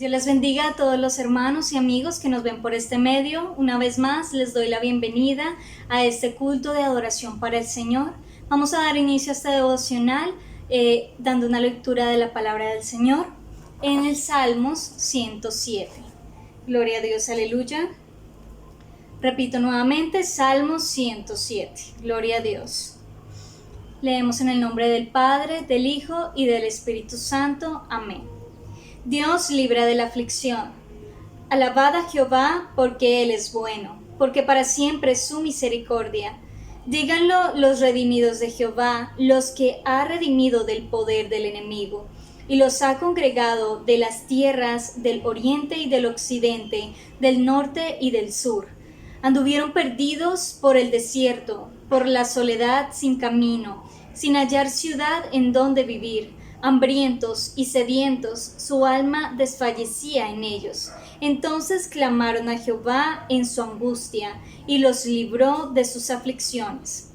Dios les bendiga a todos los hermanos y amigos que nos ven por este medio. Una vez más les doy la bienvenida a este culto de adoración para el Señor. Vamos a dar inicio a este devocional dando una lectura de la palabra del Señor en el Salmos 107. Gloria a Dios, aleluya. Repito nuevamente, Salmos 107. Gloria a Dios. Leemos en el nombre del Padre, del Hijo y del Espíritu Santo. Amén. Dios libra de la aflicción. Alabad a Jehová porque Él es bueno, porque para siempre es su misericordia. Díganlo los redimidos de Jehová, los que ha redimido del poder del enemigo, y los ha congregado de las tierras del oriente y del occidente, del norte y del sur. Anduvieron perdidos por el desierto, por la soledad sin camino, sin hallar ciudad en donde vivir. Hambrientos y sedientos, su alma desfallecía en ellos. Entonces clamaron a Jehová en su angustia, y los libró de sus aflicciones.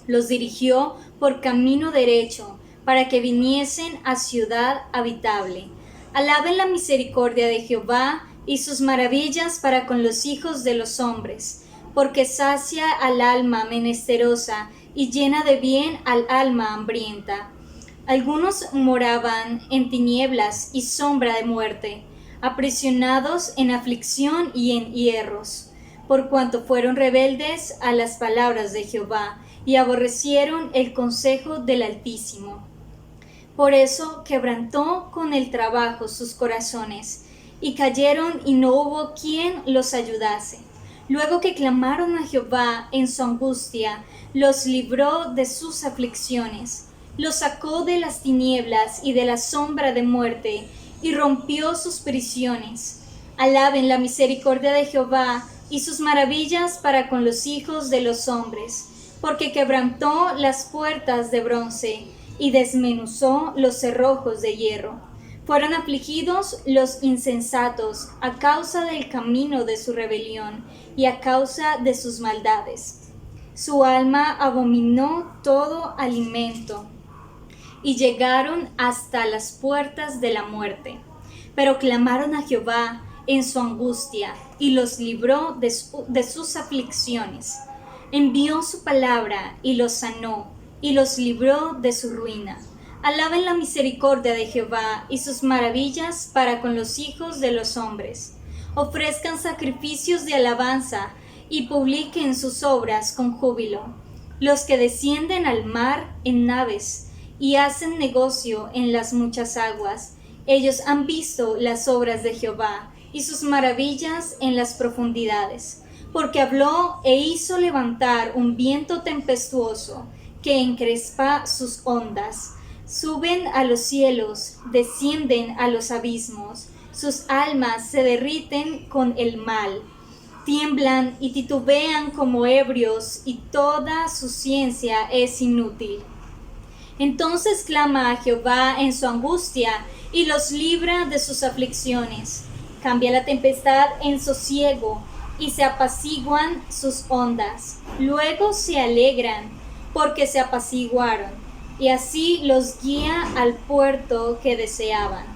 Los dirigió por camino derecho, para que viniesen a ciudad habitable. Alaben la misericordia de Jehová y sus maravillas para con los hijos de los hombres, porque sacia al alma menesterosa y llena de bien al alma hambrienta. Algunos moraban en tinieblas y sombra de muerte, aprisionados en aflicción y en hierros, por cuanto fueron rebeldes a las palabras de Jehová y aborrecieron el consejo del Altísimo. Por eso quebrantó con el trabajo sus corazones, y cayeron y no hubo quien los ayudase. Luego que clamaron a Jehová en su angustia, los libró de sus aflicciones. Los sacó de las tinieblas y de la sombra de muerte, y rompió sus prisiones. Alaben la misericordia de Jehová y sus maravillas para con los hijos de los hombres, porque quebrantó las puertas de bronce y desmenuzó los cerrojos de hierro. Fueron afligidos los insensatos a causa del camino de su rebelión y a causa de sus maldades. Su alma abominó todo alimento, y llegaron hasta las puertas de la muerte. Pero clamaron a Jehová en su angustia, y los libró de sus aflicciones. Envió su palabra, y los sanó, y los libró de su ruina. Alaben la misericordia de Jehová, y sus maravillas para con los hijos de los hombres. Ofrezcan sacrificios de alabanza, y publiquen sus obras con júbilo. Los que descienden al mar en naves, y hacen negocio en las muchas aguas. Ellos han visto las obras de Jehová y sus maravillas en las profundidades, porque habló e hizo levantar un viento tempestuoso que encrespa sus ondas. Suben a los cielos, descienden a los abismos, sus almas se derriten con el mal. Tiemblan y titubean como ebrios, y toda su ciencia es inútil. Entonces clama a Jehová en su angustia, y los libra de sus aflicciones. Cambia la tempestad en sosiego, y se apaciguan sus ondas. Luego se alegran, porque se apaciguaron, y así los guía al puerto que deseaban.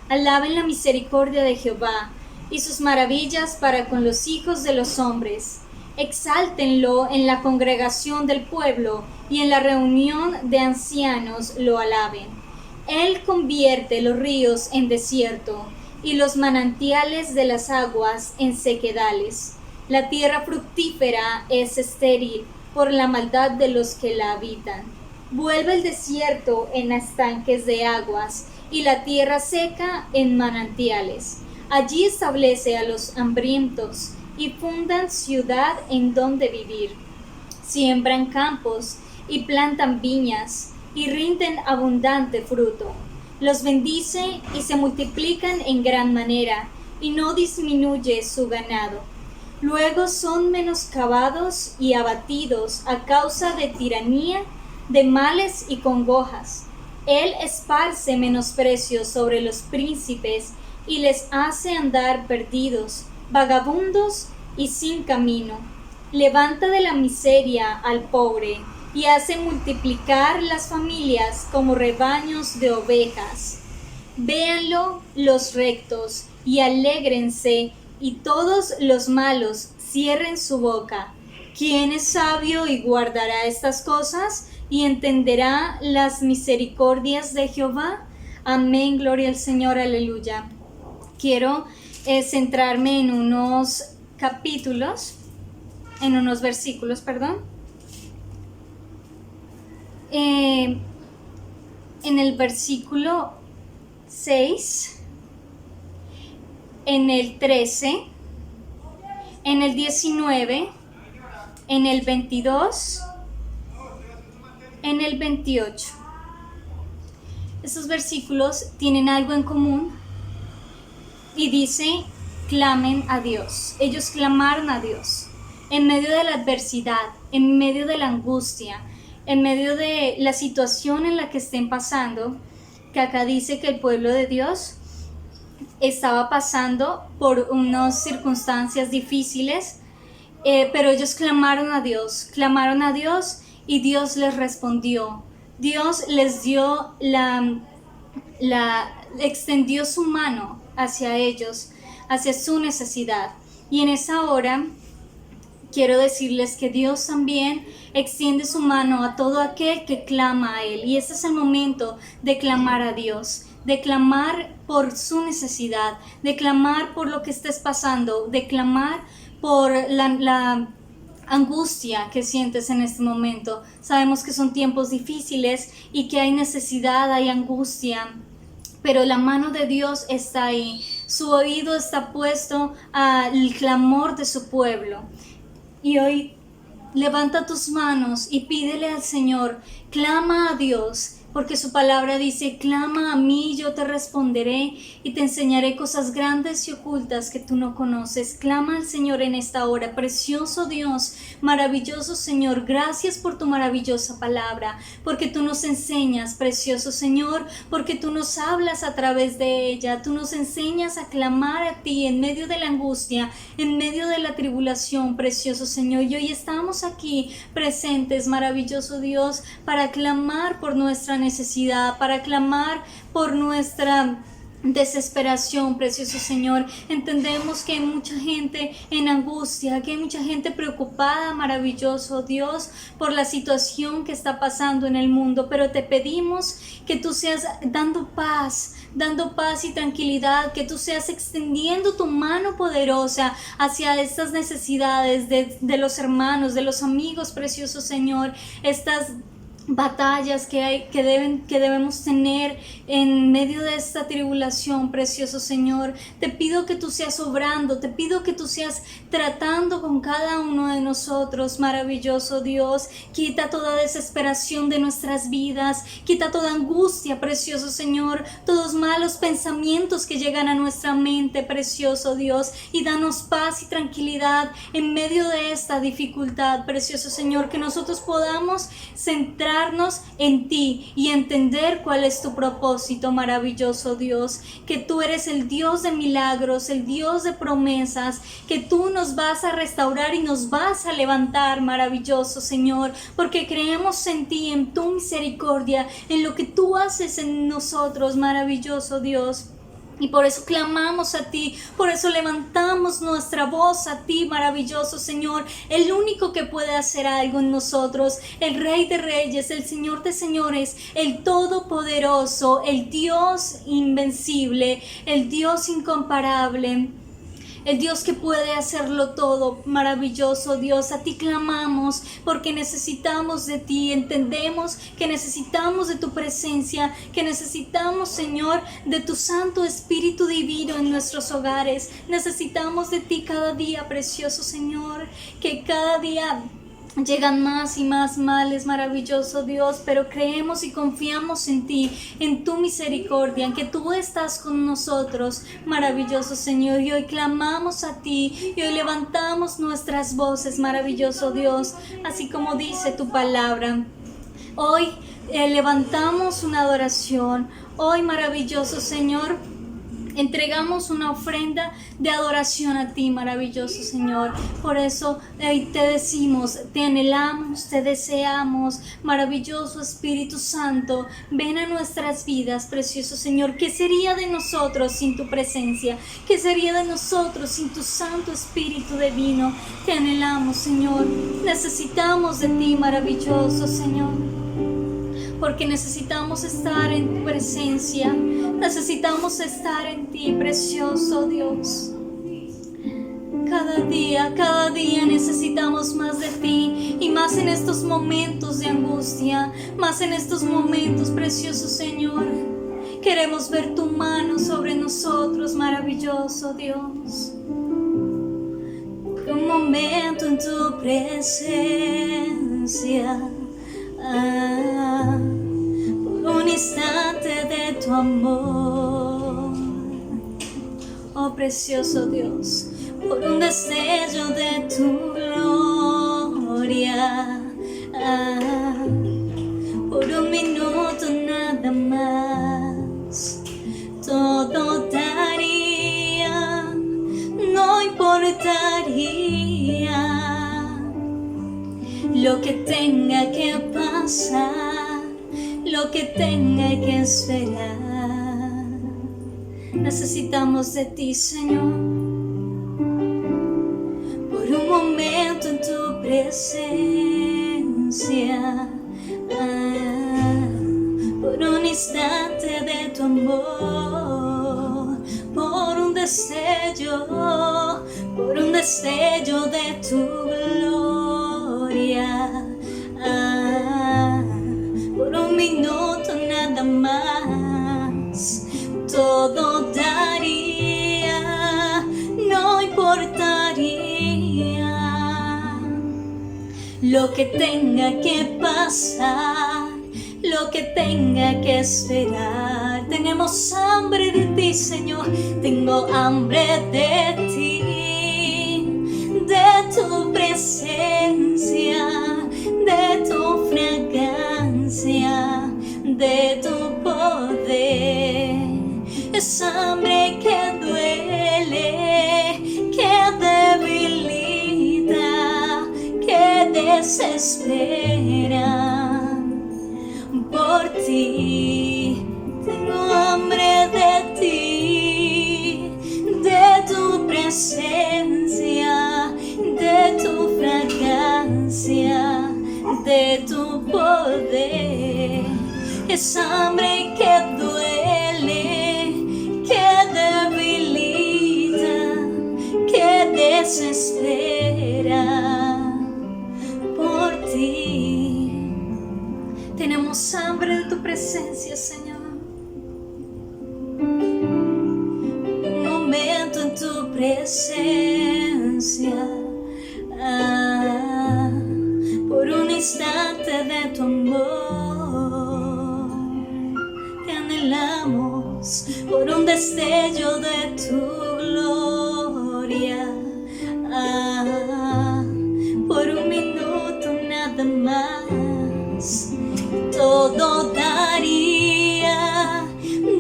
Alaben la misericordia de Jehová, y sus maravillas para con los hijos de los hombres. Exáltenlo en la congregación del pueblo, y en la reunión de ancianos lo alaben. Él convierte los ríos en desierto, y los manantiales de las aguas en sequedales. La tierra fructífera es estéril por la maldad de los que la habitan. Vuelve el desierto en estanques de aguas, y la tierra seca en manantiales. Allí establece a los hambrientos, y fundan ciudad en donde vivir. Siembran campos y plantan viñas, y rinden abundante fruto. Los bendice y se multiplican en gran manera, y no disminuye su ganado. Luego son menoscabados y abatidos a causa de tiranía, de males y congojas. Él esparce menosprecio sobre los príncipes, y les hace andar perdidos, vagabundos y sin camino. Levanta de la miseria al pobre, y hace multiplicar las familias como rebaños de ovejas. Véanlo los rectos y alégrense, y todos los malos cierren su boca. ¿Quién es sabio y guardará estas cosas y entenderá las misericordias de Jehová? Amén, gloria al Señor, aleluya. Quiero centrarme en unos versículos, perdón. En el versículo 6, en el 13, en el 19, en el 22, en el 28. Estos versículos tienen algo en común y dice: clamen a Dios. Ellos clamaron a Dios en medio de la adversidad, en medio de la angustia, en medio de la situación en la que estén pasando, que acá dice que el pueblo de Dios estaba pasando por unas circunstancias difíciles, pero ellos clamaron a Dios y Dios les respondió. Dios les dio extendió su mano hacia ellos, hacia su necesidad. Y en esa hora quiero decirles que Dios también extiende su mano a todo aquel que clama a Él. Y ese es el momento de clamar a Dios, de clamar por su necesidad, de clamar por lo que estés pasando, de clamar por la angustia que sientes en este momento. Sabemos que son tiempos difíciles y que hay necesidad, hay angustia, pero la mano de Dios está ahí. Su oído está puesto al clamor de su pueblo. Y hoy levanta tus manos y pídele al Señor, clama a Dios, porque su palabra dice: clama a mí, yo te responderé y te enseñaré cosas grandes y ocultas que tú no conoces. Clama al Señor en esta hora. Precioso Dios, maravilloso Señor, gracias por tu maravillosa palabra, porque tú nos enseñas, precioso Señor, porque tú nos hablas a través de ella. Tú nos enseñas a clamar a ti en medio de la angustia, en medio de la tribulación, precioso Señor. Y hoy estamos aquí presentes, maravilloso Dios, para clamar por nuestra necesidad, para clamar por nuestra desesperación, precioso Señor. Entendemos que hay mucha gente en angustia, que hay mucha gente preocupada, maravilloso Dios, por la situación que está pasando en el mundo, pero te pedimos que tú seas dando paz y tranquilidad, que tú seas extendiendo tu mano poderosa hacia estas necesidades de los hermanos, de los amigos, precioso Señor, estas batallas que debemos tener en medio de esta tribulación, precioso Señor. Te pido que tú seas obrando, te pido que tú seas tratando con cada uno de nosotros, maravilloso Dios. Quita toda desesperación de nuestras vidas, quita toda angustia, precioso Señor, todos malos pensamientos que llegan a nuestra mente, precioso Dios, y danos paz y tranquilidad en medio de esta dificultad, precioso Señor, que nosotros podamos centrarnos en ti y entender cuál es tu propósito, maravilloso Dios, que tú eres el Dios de milagros, el Dios de promesas, que tú nos vas a restaurar y nos vas a levantar, maravilloso Señor, porque creemos en ti, en tu misericordia, en lo que tú haces en nosotros, maravilloso Dios. Y por eso clamamos a ti, por eso levantamos nuestra voz a ti, maravilloso Señor, el único que puede hacer algo en nosotros, el Rey de Reyes, el Señor de Señores, el Todopoderoso, el Dios invencible, el Dios incomparable. El Dios que puede hacerlo todo, maravilloso Dios. A ti clamamos porque necesitamos de ti, entendemos que necesitamos de tu presencia, que necesitamos, Señor, de tu Santo Espíritu Divino en nuestros hogares. Necesitamos de ti cada día, precioso Señor, que cada día llegan más y más males, maravilloso Dios, pero creemos y confiamos en ti, en tu misericordia, en que tú estás con nosotros, maravilloso Señor. Y hoy clamamos a ti y hoy levantamos nuestras voces, maravilloso Dios, así como dice tu palabra. Hoy levantamos una adoración. Hoy, maravilloso Señor, entregamos una ofrenda de adoración a ti, maravilloso Señor. Por eso te decimos, te anhelamos, te deseamos, maravilloso Espíritu Santo. Ven a nuestras vidas, precioso Señor. ¿Qué sería de nosotros sin tu presencia? ¿Qué sería de nosotros sin tu Santo Espíritu divino? Te anhelamos, Señor. Necesitamos de ti, maravilloso Señor, porque necesitamos estar en tu presencia, necesitamos estar en ti, precioso Dios. Cada día necesitamos más de ti, y más en estos momentos de angustia, más en estos momentos, precioso Señor. Queremos ver tu mano sobre nosotros, maravilloso Dios. Un momento en tu presencia, por un instante de tu amor, oh precioso Dios, por un destello de tu gloria, por un minuto nada más, todo daría, no importaría lo que tenga que pasar, lo que tenga que esperar. Necesitamos de ti, Señor, por un momento en tu presencia, por un instante de tu amor, por un destello de tu gloria, por un minuto nada más, todo daría, no importaría lo que tenga que pasar, lo que tenga que esperar. Tenemos hambre de ti, Señor, tengo hambre de ti, de tu presencia, de tu fragancia, de tu poder. Es hambre que duele, que debilita, que desespera. Por ti tengo hambre de ti, de tu presencia, de tu fragancia, de tu poder. Es hambre que duele, que debilita, que desespera. Por ti tenemos hambre de tu presencia, Señor. Un momento en tu presencia, por un instante de tu amor. Te anhelamos por un destello de tu gloria, por un minuto nada más. Todo daría,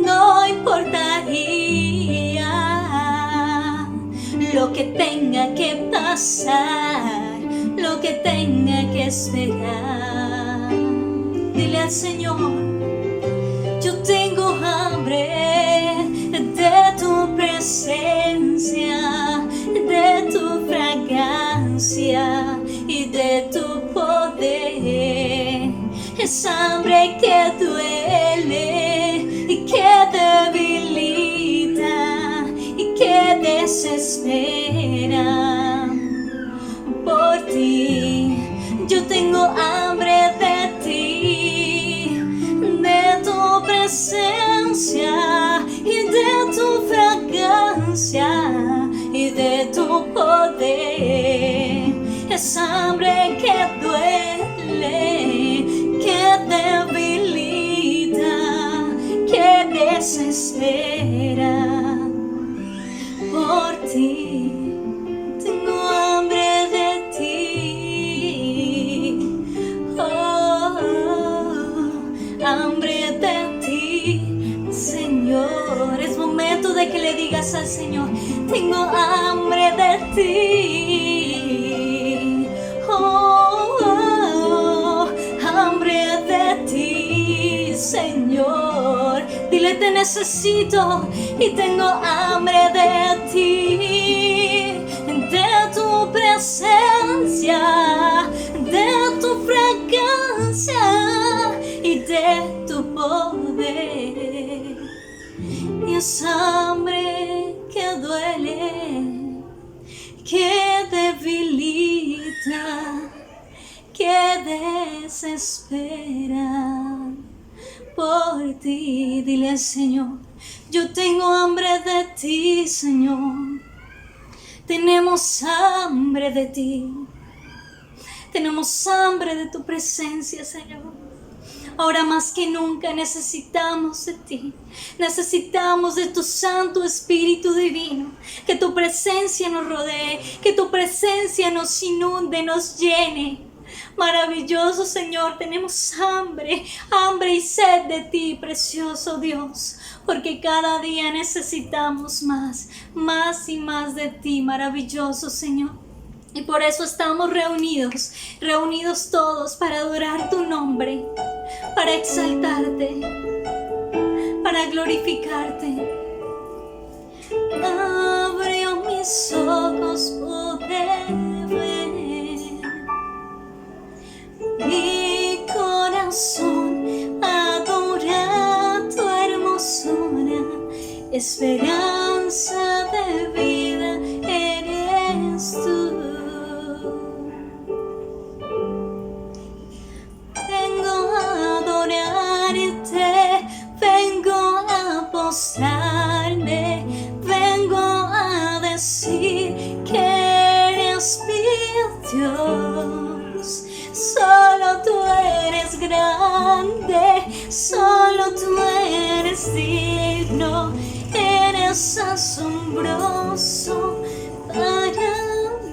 no importaría lo que tenga que pasar, lo que tenga que esperar. Dile al Señor, yo tengo hambre de tu presencia, de tu fragancia y de tu poder. Es hambre que duele y que debilita y que desespera. Por ti yo tengo hambre de ti, de tu presencia y de tu fragancia y de tu poder. Es hambre que duele, que debilita, que desespera. Por ti tengo hambre de ti, oh, hambre de ti, Señor. Es momento de que le digas al Señor: tengo hambre de ti. Oh, oh, hambre de ti, Señor. Dile: te necesito y tengo hambre de ti, de tu presencia, de tu fragancia y de tu poder. Y es hambre que duele, que debilita, que desespera. Por ti, dile al Señor: yo tengo hambre de ti, Señor. Tenemos hambre de ti. Tenemos hambre de tu presencia, Señor. Ahora más que nunca necesitamos de ti. Necesitamos de tu Santo Espíritu Divino. Que tu presencia nos rodee, que tu presencia nos inunde, nos llene. Maravilloso Señor, tenemos hambre y sed de ti, precioso Dios, porque cada día necesitamos más y más de ti, maravilloso Señor. Y por eso estamos reunidos todos para adorar tu nombre, para exaltarte, para glorificarte. Abrió mis ojos, pude ver. Mi corazón adora tu hermosura, esperanza de vida eres tú. Vengo a adorarte, vengo a postrarme, vengo a decir que eres mi Dios. Solo tú eres grande, solo tú eres digno, eres asombroso para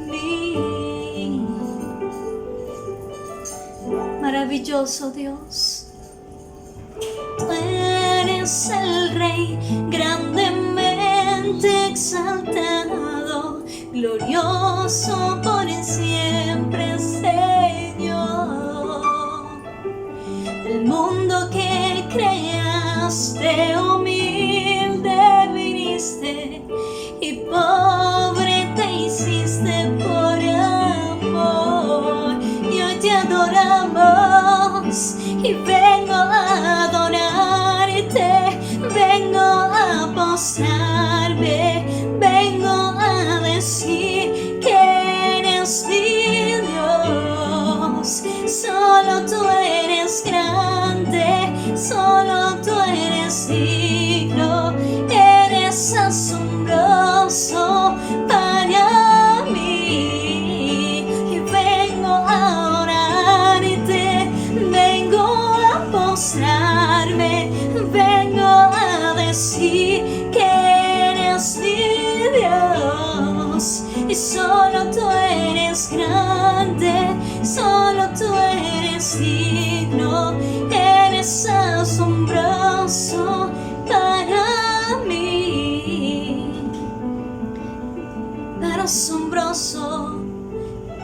mí. Maravilloso Dios, tú eres el Rey grandemente exaltado, glorioso por siempre, Señor. El mundo que creaste, humilde viniste y pobre te hiciste por amor. Y hoy te adoramos y vengo a adorarte, vengo a postrarme, vengo a decir que eres mi Dios. Solo tú eres grande, solo tú eres digno, eres asombroso para mí. Y vengo a orarte, vengo a postrarme, vengo a decir que eres mi Dios. Y solo tú eres grande, solo tú eres digno, eres asombroso para mí. Tan asombroso,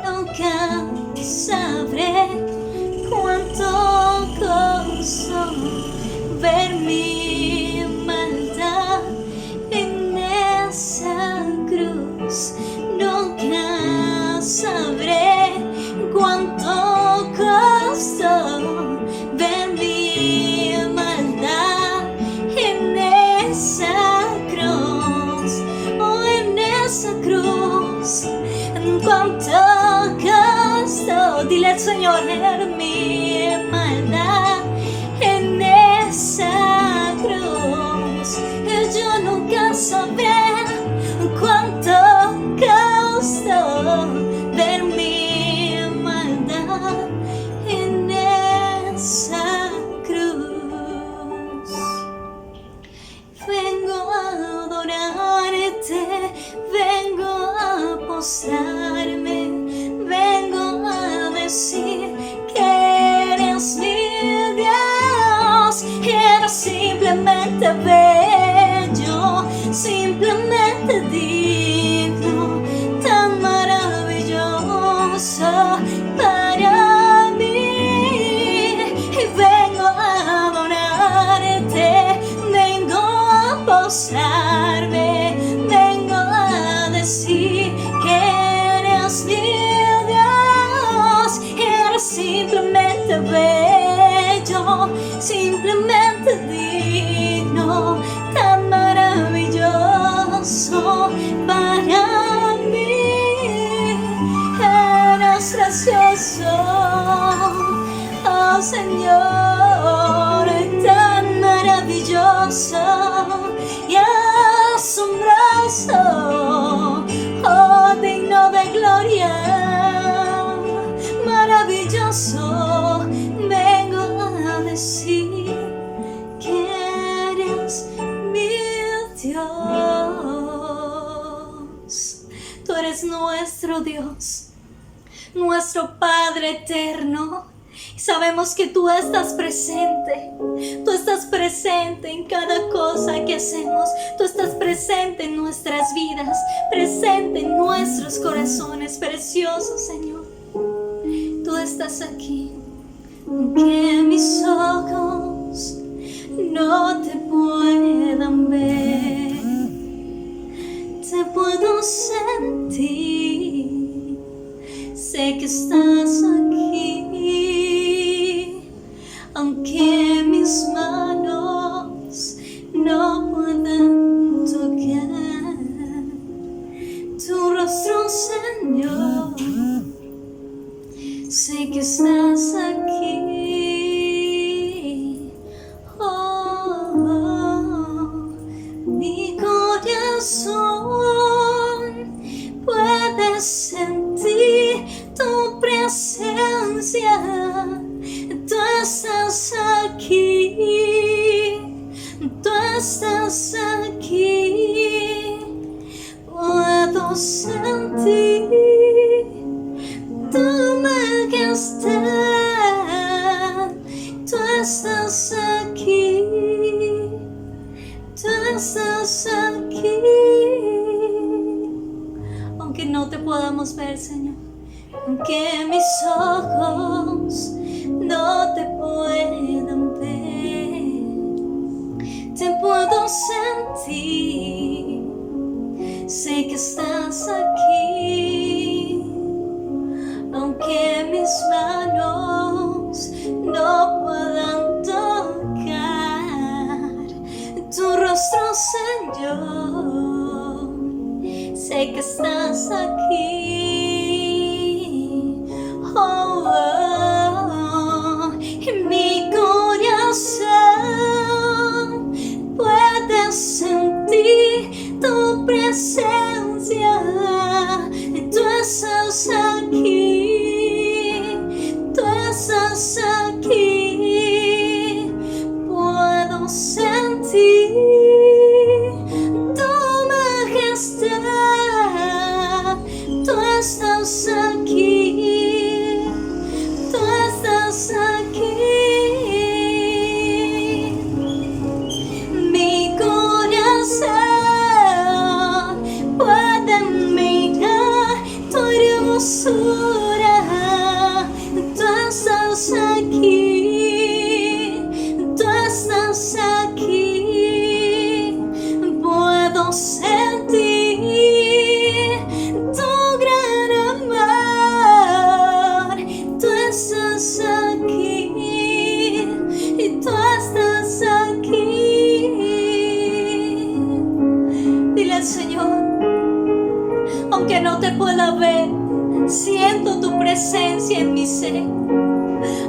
nunca sabré cuánto costó ver mi maldad en esa cruz. Nunca sabré cuánto costó ver mi maldad en esa cruz. Oh, en esa cruz. Cuánto costó, dile al Señor, ver mi maldad en esa cruz. Yo nunca sabré cuánto costó ver mi maldad en esa cruz. Vengo a adorarte, vengo a postrarme, vengo a decir que eres mi Dios. Eres simplemente bello, simplemente digno, tan maravilloso para mí. Y vengo a adorarte, vengo a posarme, vengo a decir que eres mi Dios. Eres simplemente bello, simplemente digno, tan maravilloso para mí. Eres gracioso, oh Señor, tan maravilloso y asombroso, oh digno de gloria, maravilloso. Vengo a decir que eres mi Dios. Tú eres nuestro Dios, nuestro Padre eterno. Y sabemos que tú estás presente en cada cosa que hacemos, tú estás presente en nuestras vidas, presente en nuestros corazones, precioso Señor. Tú estás aquí, aunque mis ojos no te puedan ver, te puedo sentir, sé que estás aquí, aunque mis manos no puedan tocar tu rostro, Señor. Sé que estás aquí, oh, mi corazón puede sentir tu presencia. Tú estás aquí, tú estás aquí, puedo sentir tu majestad. Tú estás aquí, tú estás aquí. Aunque no te podamos ver, Señor, aunque mis ojos no te puedan ver, te puedo sentir, sé que estás aquí, aunque mis manos no puedan tocar tu rostro, Señor, sé que estás aquí. Oh, oh, mi corazón puede sentir tu presencia. Tú estás aquí, tú estás aquí, puedo sentir tu majestad. Tú estás aquí, tú estás aquí. Mi corazón puede mirar tu hermosura. Tú estás aquí, tú estás aquí, puedo sentir tu gran amor. Tú estás aquí y tú estás aquí. Dile al Señor, aunque no te pueda ver, siento tu presencia en mi ser.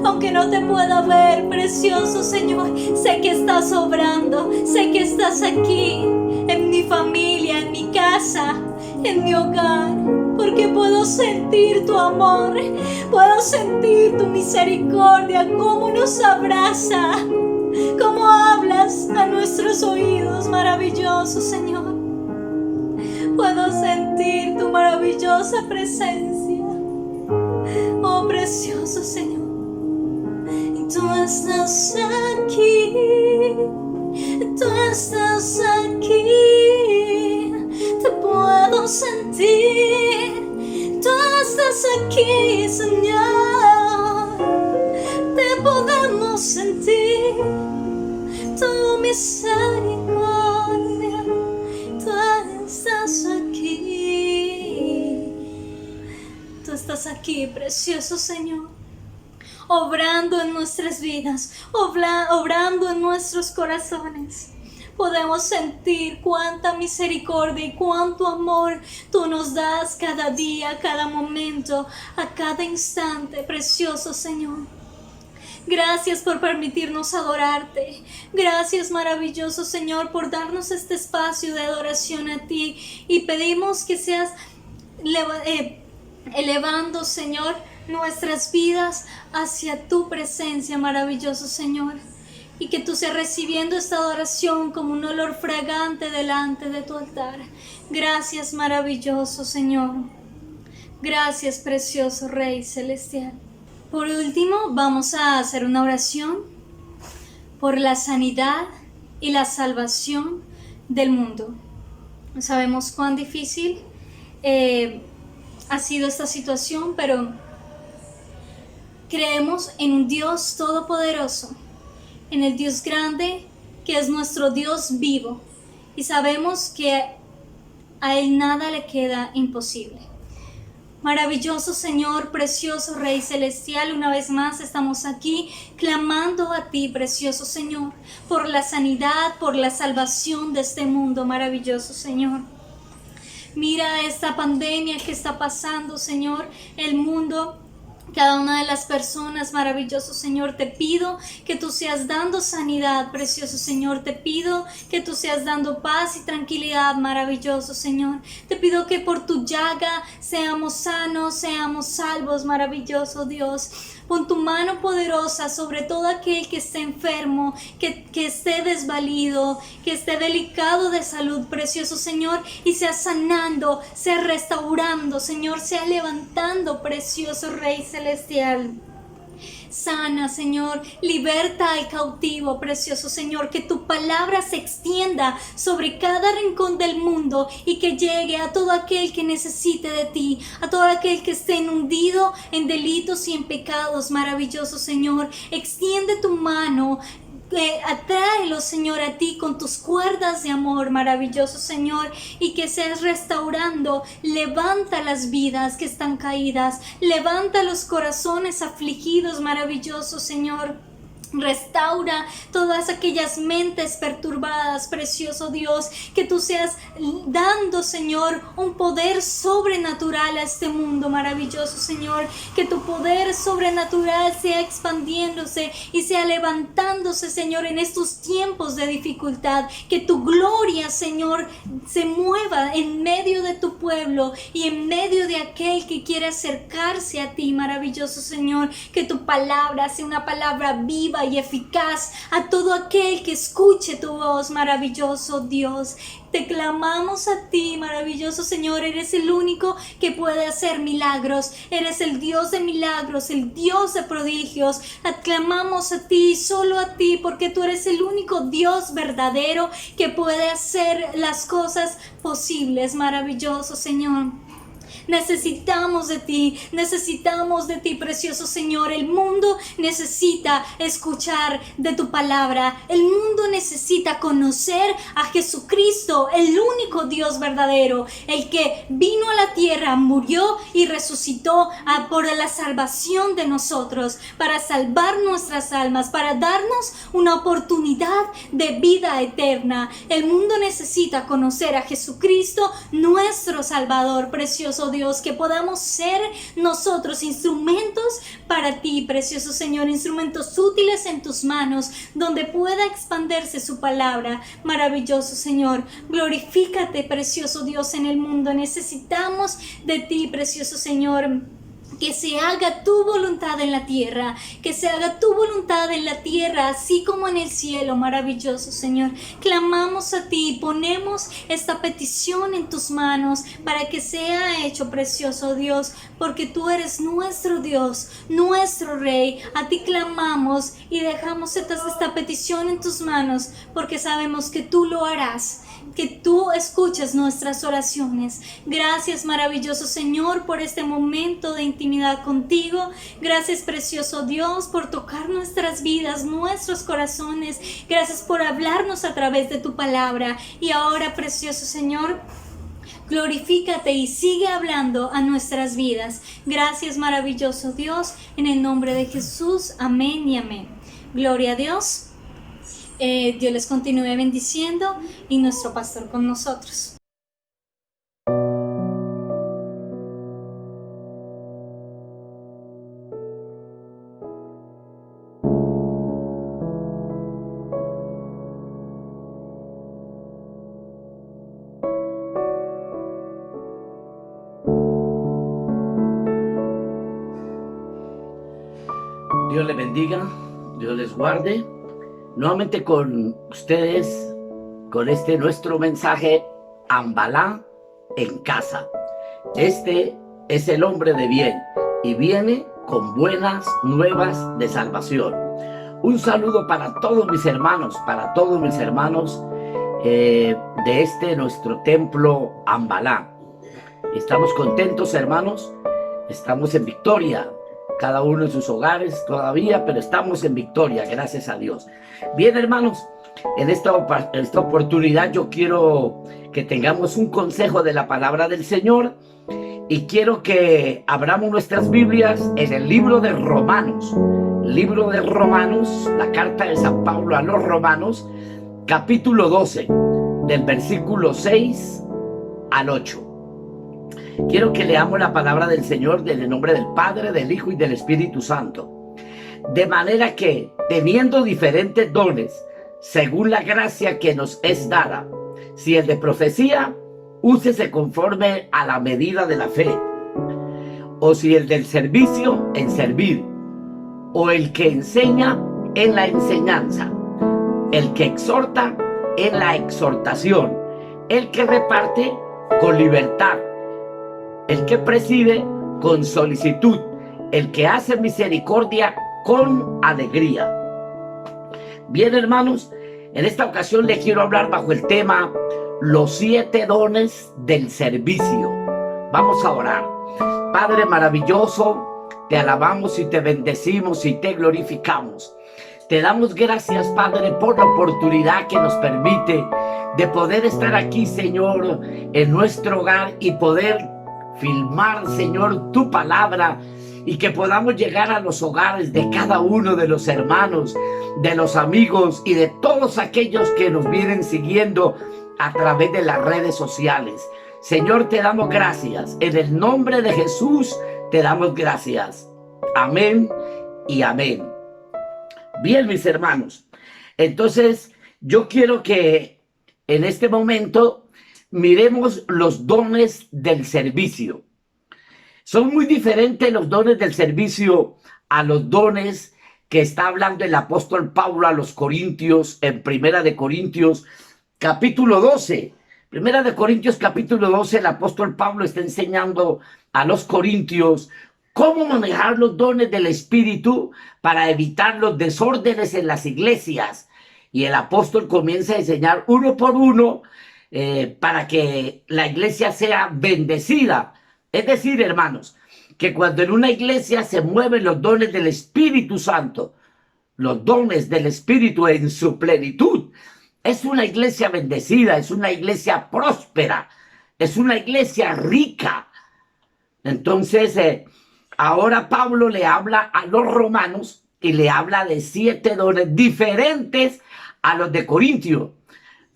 Aunque no te pueda ver, precioso Señor, sé que estás obrando, sé que estás aquí, en mi familia, en mi casa, en mi hogar, porque puedo sentir tu amor, puedo sentir tu misericordia, cómo nos abraza, cómo hablas a nuestros oídos, maravilloso Señor. Puedo sentir tu maravillosa presencia, oh precioso Señor. Y tú estás aquí, tú estás aquí. Señor, te podemos sentir tu misericordia. Tú estás aquí. Tú estás aquí, precioso Señor, obrando en nuestras vidas, obrando en nuestros corazones. Podemos sentir cuánta misericordia y cuánto amor tú nos das cada día, cada momento, a cada instante, precioso Señor. Gracias por permitirnos adorarte. Gracias, maravilloso Señor, por darnos este espacio de adoración a ti. Y pedimos que seas elevando, Señor, nuestras vidas hacia tu presencia, maravilloso Señor. Y que tú seas recibiendo esta adoración como un olor fragante delante de tu altar. Gracias, maravilloso Señor. Gracias, precioso Rey Celestial. Por último, vamos a hacer una oración por la sanidad y la salvación del mundo. Sabemos cuán difícil ha sido esta situación, pero creemos en un Dios todopoderoso, en el Dios grande, que es nuestro Dios vivo, y sabemos que a Él nada le queda imposible. Maravilloso Señor, precioso Rey Celestial, una vez más estamos aquí clamando a ti, precioso Señor, por la sanidad, por la salvación de este mundo, maravilloso Señor. Mira esta pandemia que está pasando, Señor, el mundo, cada una de las personas, maravilloso Señor. Te pido que tú seas dando sanidad, precioso Señor. Te pido que tú seas dando paz y tranquilidad, maravilloso Señor. Te pido que por tu llaga seamos sanos, seamos salvos, maravilloso Dios. Pon tu mano poderosa sobre todo aquel que esté enfermo, que esté desvalido, que esté delicado de salud, precioso Señor, y sea sanando, sea restaurando, Señor, sea levantando, precioso Rey Celestial. Sana, Señor, liberta al cautivo, precioso Señor, que tu palabra se extienda sobre cada rincón del mundo y que llegue a todo aquel que necesite de ti, a todo aquel que esté hundido en delitos y en pecados, maravilloso Señor. Extiende tu mano, atráelo, Señor, a ti con tus cuerdas de amor, maravilloso Señor, y que seas restaurando. Levanta las vidas que están caídas, levanta los corazones afligidos, maravilloso Señor. Restaura todas aquellas mentes perturbadas, precioso Dios, que tú seas dando, Señor, un poder sobrenatural a este mundo, maravilloso Señor, que tu poder sobrenatural sea expandiéndose y sea levantándose, Señor, en estos tiempos de dificultad, que tu gloria, Señor, se mueva en medio de tu pueblo y en medio de aquel que quiere acercarse a ti, maravilloso Señor, que tu palabra sea una palabra viva y eficaz a todo aquel que escuche tu voz, maravilloso Dios. Te clamamos a ti, maravilloso Señor. Eres el único que puede hacer milagros. Eres el Dios de milagros, el Dios de prodigios. Clamamos a ti, solo a ti, porque tú eres el único Dios verdadero que puede hacer las cosas posibles, maravilloso Señor. Necesitamos de ti, precioso Señor. El mundo necesita escuchar de tu palabra. El mundo necesita conocer a Jesucristo, el único Dios verdadero, el que vino a la tierra, murió y resucitó por la salvación de nosotros, para salvar nuestras almas, para darnos una oportunidad de vida eterna. El mundo necesita conocer a Jesucristo, nuestro Salvador, precioso Dios, que podamos ser nosotros instrumentos para ti, precioso Señor, instrumentos útiles en tus manos, donde pueda expandirse su palabra, maravilloso Señor. Glorifícate, precioso Dios, en el mundo. Necesitamos de ti, precioso Señor. Que se haga tu voluntad en la tierra, que se haga tu voluntad en la tierra, así como en el cielo, maravilloso Señor. Clamamos a ti, ponemos esta petición en tus manos para que sea hecho, precioso Dios, porque tú eres nuestro Dios, nuestro Rey. A ti clamamos y dejamos esta petición en tus manos, porque sabemos que tú lo harás, que tú escuchas nuestras oraciones. Gracias, maravilloso Señor, por este momento de intimidad intimidad contigo. Gracias, precioso Dios, por tocar nuestras vidas, nuestros corazones. Gracias por hablarnos a través de tu palabra. Y ahora, precioso Señor, glorifícate y sigue hablando a nuestras vidas. Gracias, maravilloso Dios, en el nombre de Jesús. Amén y amén. Gloria a Dios. Dios les continúe bendiciendo y nuestro pastor con nosotros. Dios les bendiga, Dios les guarde. Nuevamente con ustedes, con este nuestro mensaje, Ambalá en casa. Este es el hombre de bien y viene con buenas nuevas de salvación. Un saludo para todos mis hermanos, de este nuestro templo Ambalá. Estamos contentos, hermanos, estamos en victoria. Cada uno en sus hogares todavía, pero estamos en victoria, gracias a Dios. Bien, hermanos, en esta oportunidad yo quiero que tengamos un consejo de la palabra del Señor y quiero que abramos nuestras Biblias en el libro de Romanos. Libro de Romanos, la carta de San Pablo a los Romanos, capítulo 12, del versículo 6 al 8. Quiero que leamos la palabra del Señor en el nombre del Padre, del Hijo y del Espíritu Santo. De manera que, teniendo diferentes dones, según la gracia que nos es dada, si el de profecía, úsese conforme a la medida de la fe, o si el del servicio, en servir, o el que enseña, en la enseñanza, el que exhorta, en la exhortación, el que reparte, con libertad, el que preside, con solicitud, el que hace misericordia, con alegría. Bien, hermanos, en esta ocasión les quiero hablar bajo el tema los 7 dones del servicio. Vamos a orar. Padre maravilloso, te alabamos y te bendecimos y te glorificamos. Te damos gracias, Padre, por la oportunidad que nos permite de poder estar aquí, Señor, en nuestro hogar y poder filmar, Señor, tu palabra y que podamos llegar a los hogares de cada uno de los hermanos, de los amigos y de todos aquellos que nos vienen siguiendo a través de las redes sociales. Señor, te damos gracias. En el nombre de Jesús te damos gracias. Amén y amén. Bien, mis hermanos. Entonces, yo quiero que en este momento miremos los dones del servicio. Son muy diferentes los dones del servicio a los dones que está hablando el apóstol Pablo a los Corintios en Primera de Corintios capítulo 12. Primera de Corintios capítulo 12, el apóstol Pablo está enseñando a los corintios cómo manejar los dones del Espíritu para evitar los desórdenes en las iglesias. Y el apóstol comienza a enseñar uno por uno para que la iglesia sea bendecida. Es decir, hermanos, que cuando en una iglesia se mueven los dones del Espíritu Santo, los dones del Espíritu en su plenitud, es una iglesia bendecida, es una iglesia próspera, es una iglesia rica. Entonces, ahora Pablo le habla a los romanos y le habla de 7 dones diferentes a los de Corintio.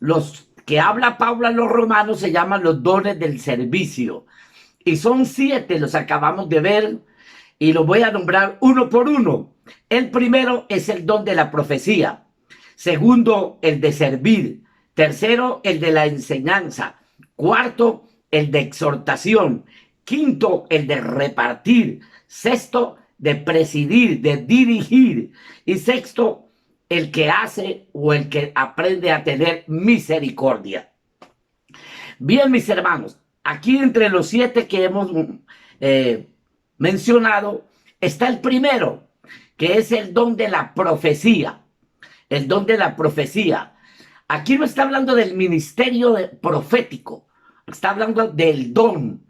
Los que habla Pablo a los romanos se llaman los dones del servicio. Y son 7, los acabamos de ver y los voy a nombrar uno por uno. El primero es el don de la profecía. Segundo, el de servir. Tercero, el de la enseñanza. Cuarto, el de exhortación. Quinto, el de repartir. Sexto, de presidir, de dirigir. Y sexto, el que hace o el que aprende a tener misericordia. Bien, mis hermanos, aquí entre los 7 que hemos mencionado está el primero, que es el don de la profecía. El don de la profecía. Aquí no está hablando del ministerio profético, está hablando del don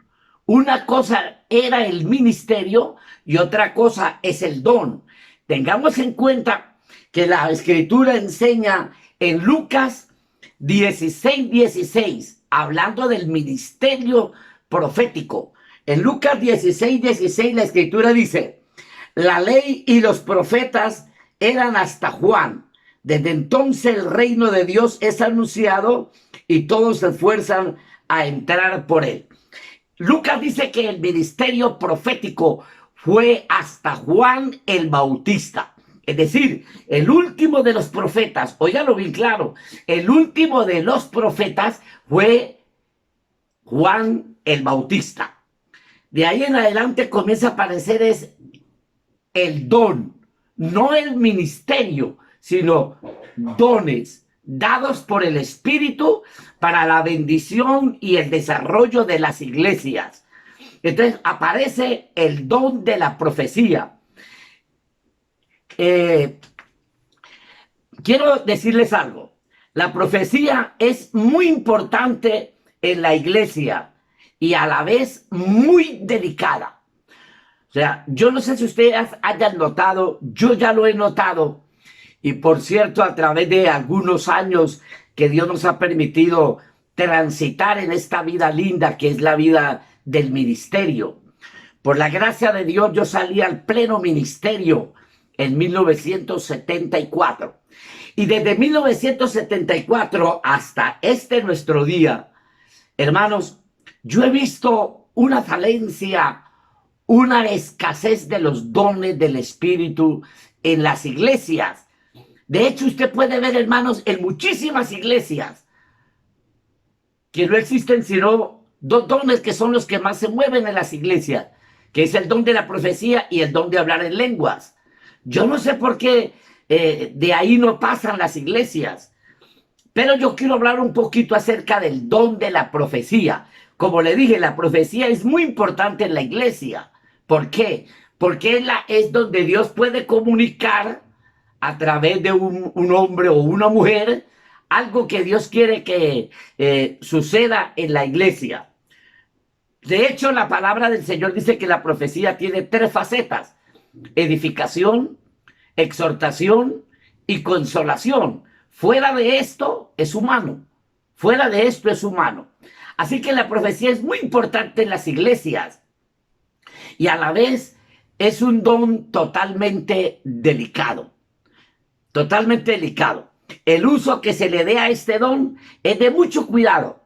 Una cosa era el ministerio y otra cosa es el don. Tengamos en cuenta que la Escritura enseña en Lucas 16:16, hablando del ministerio profético. En Lucas 16:16 la Escritura dice: la ley y los profetas eran hasta Juan. Desde entonces el reino de Dios es anunciado y todos se esfuerzan a entrar por él. Lucas dice que el ministerio profético fue hasta Juan el Bautista. Es decir, el último de los profetas, óigalo bien claro, el último de los profetas fue Juan el Bautista. De ahí en adelante comienza a aparecer es el don, no el ministerio, sino dones dados por el Espíritu para la bendición y el desarrollo de las iglesias. Entonces aparece el don de la profecía. Quiero decirles algo. La profecía es muy importante en la iglesia y a la vez muy delicada. O sea, yo no sé si ustedes hayan notado, yo ya lo he notado. Y por cierto, a través de algunos años que Dios nos ha permitido transitar en esta vida linda que es la vida del ministerio. Por la gracia de Dios yo salí al pleno ministerio en 1974. Y desde 1974 hasta nuestro día, hermanos, yo he visto una falencia, una escasez de los dones del Espíritu en las iglesias. De hecho, usted puede ver, hermanos, en muchísimas iglesias que no existen sino dos dones que son los que más se mueven en las iglesias, que es el don de la profecía y el don de hablar en lenguas. Yo no sé por qué de ahí no pasan las iglesias, pero yo quiero hablar un poquito acerca del don de la profecía. Como le dije, la profecía es muy importante en la iglesia. ¿Por qué? Porque es donde Dios puede comunicar a través de un hombre o una mujer algo que Dios quiere que suceda en la iglesia. De hecho, la palabra del Señor dice que la profecía tiene tres facetas: edificación, exhortación y consolación. Fuera de esto es humano. Fuera de esto es humano. Así que la profecía es muy importante en las iglesias y a la vez es un don totalmente delicado. Totalmente delicado. El uso que se le dé a este don es de mucho cuidado,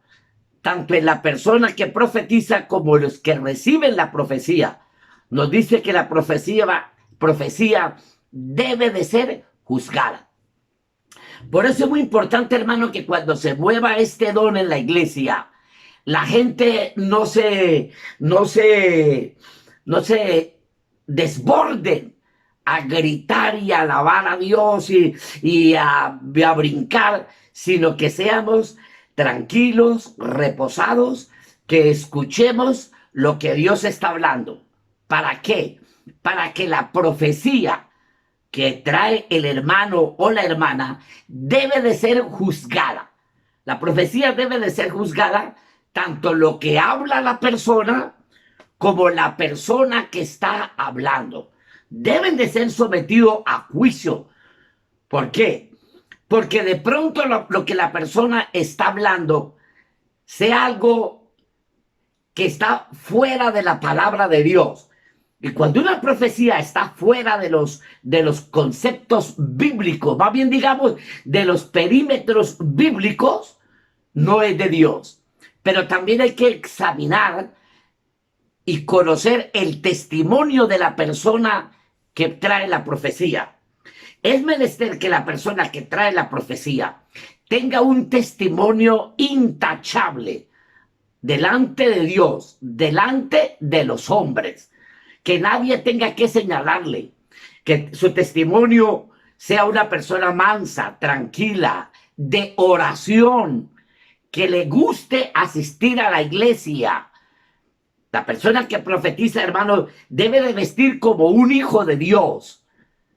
tanto en la persona que profetiza como los que reciben la profecía. Nos dice que la profecía debe de ser juzgada. Por eso es muy importante, hermano, que cuando se mueva este don en la iglesia, la gente no se desborde a gritar y a alabar a Dios y a brincar, sino que seamos tranquilos, reposados, que escuchemos lo que Dios está hablando. ¿Para qué? Para que la profecía que trae el hermano o la hermana debe de ser juzgada. La profecía debe de ser juzgada, tanto lo que habla la persona como la persona que está hablando. Deben de ser sometidos a juicio. ¿Por qué? Porque de pronto lo que la persona está hablando sea algo que está fuera de la palabra de Dios. Y cuando una profecía está fuera de los conceptos bíblicos, más bien digamos de los perímetros bíblicos, no es de Dios. Pero también hay que examinar y conocer el testimonio de la persona que trae la profecía. Es menester que la persona que trae la profecía tenga un testimonio intachable delante de Dios, delante de los hombres, que nadie tenga que señalarle, que su testimonio sea una persona mansa, tranquila, de oración, que le guste asistir a la iglesia. La persona que profetiza, hermano, debe de vestir como un hijo de Dios,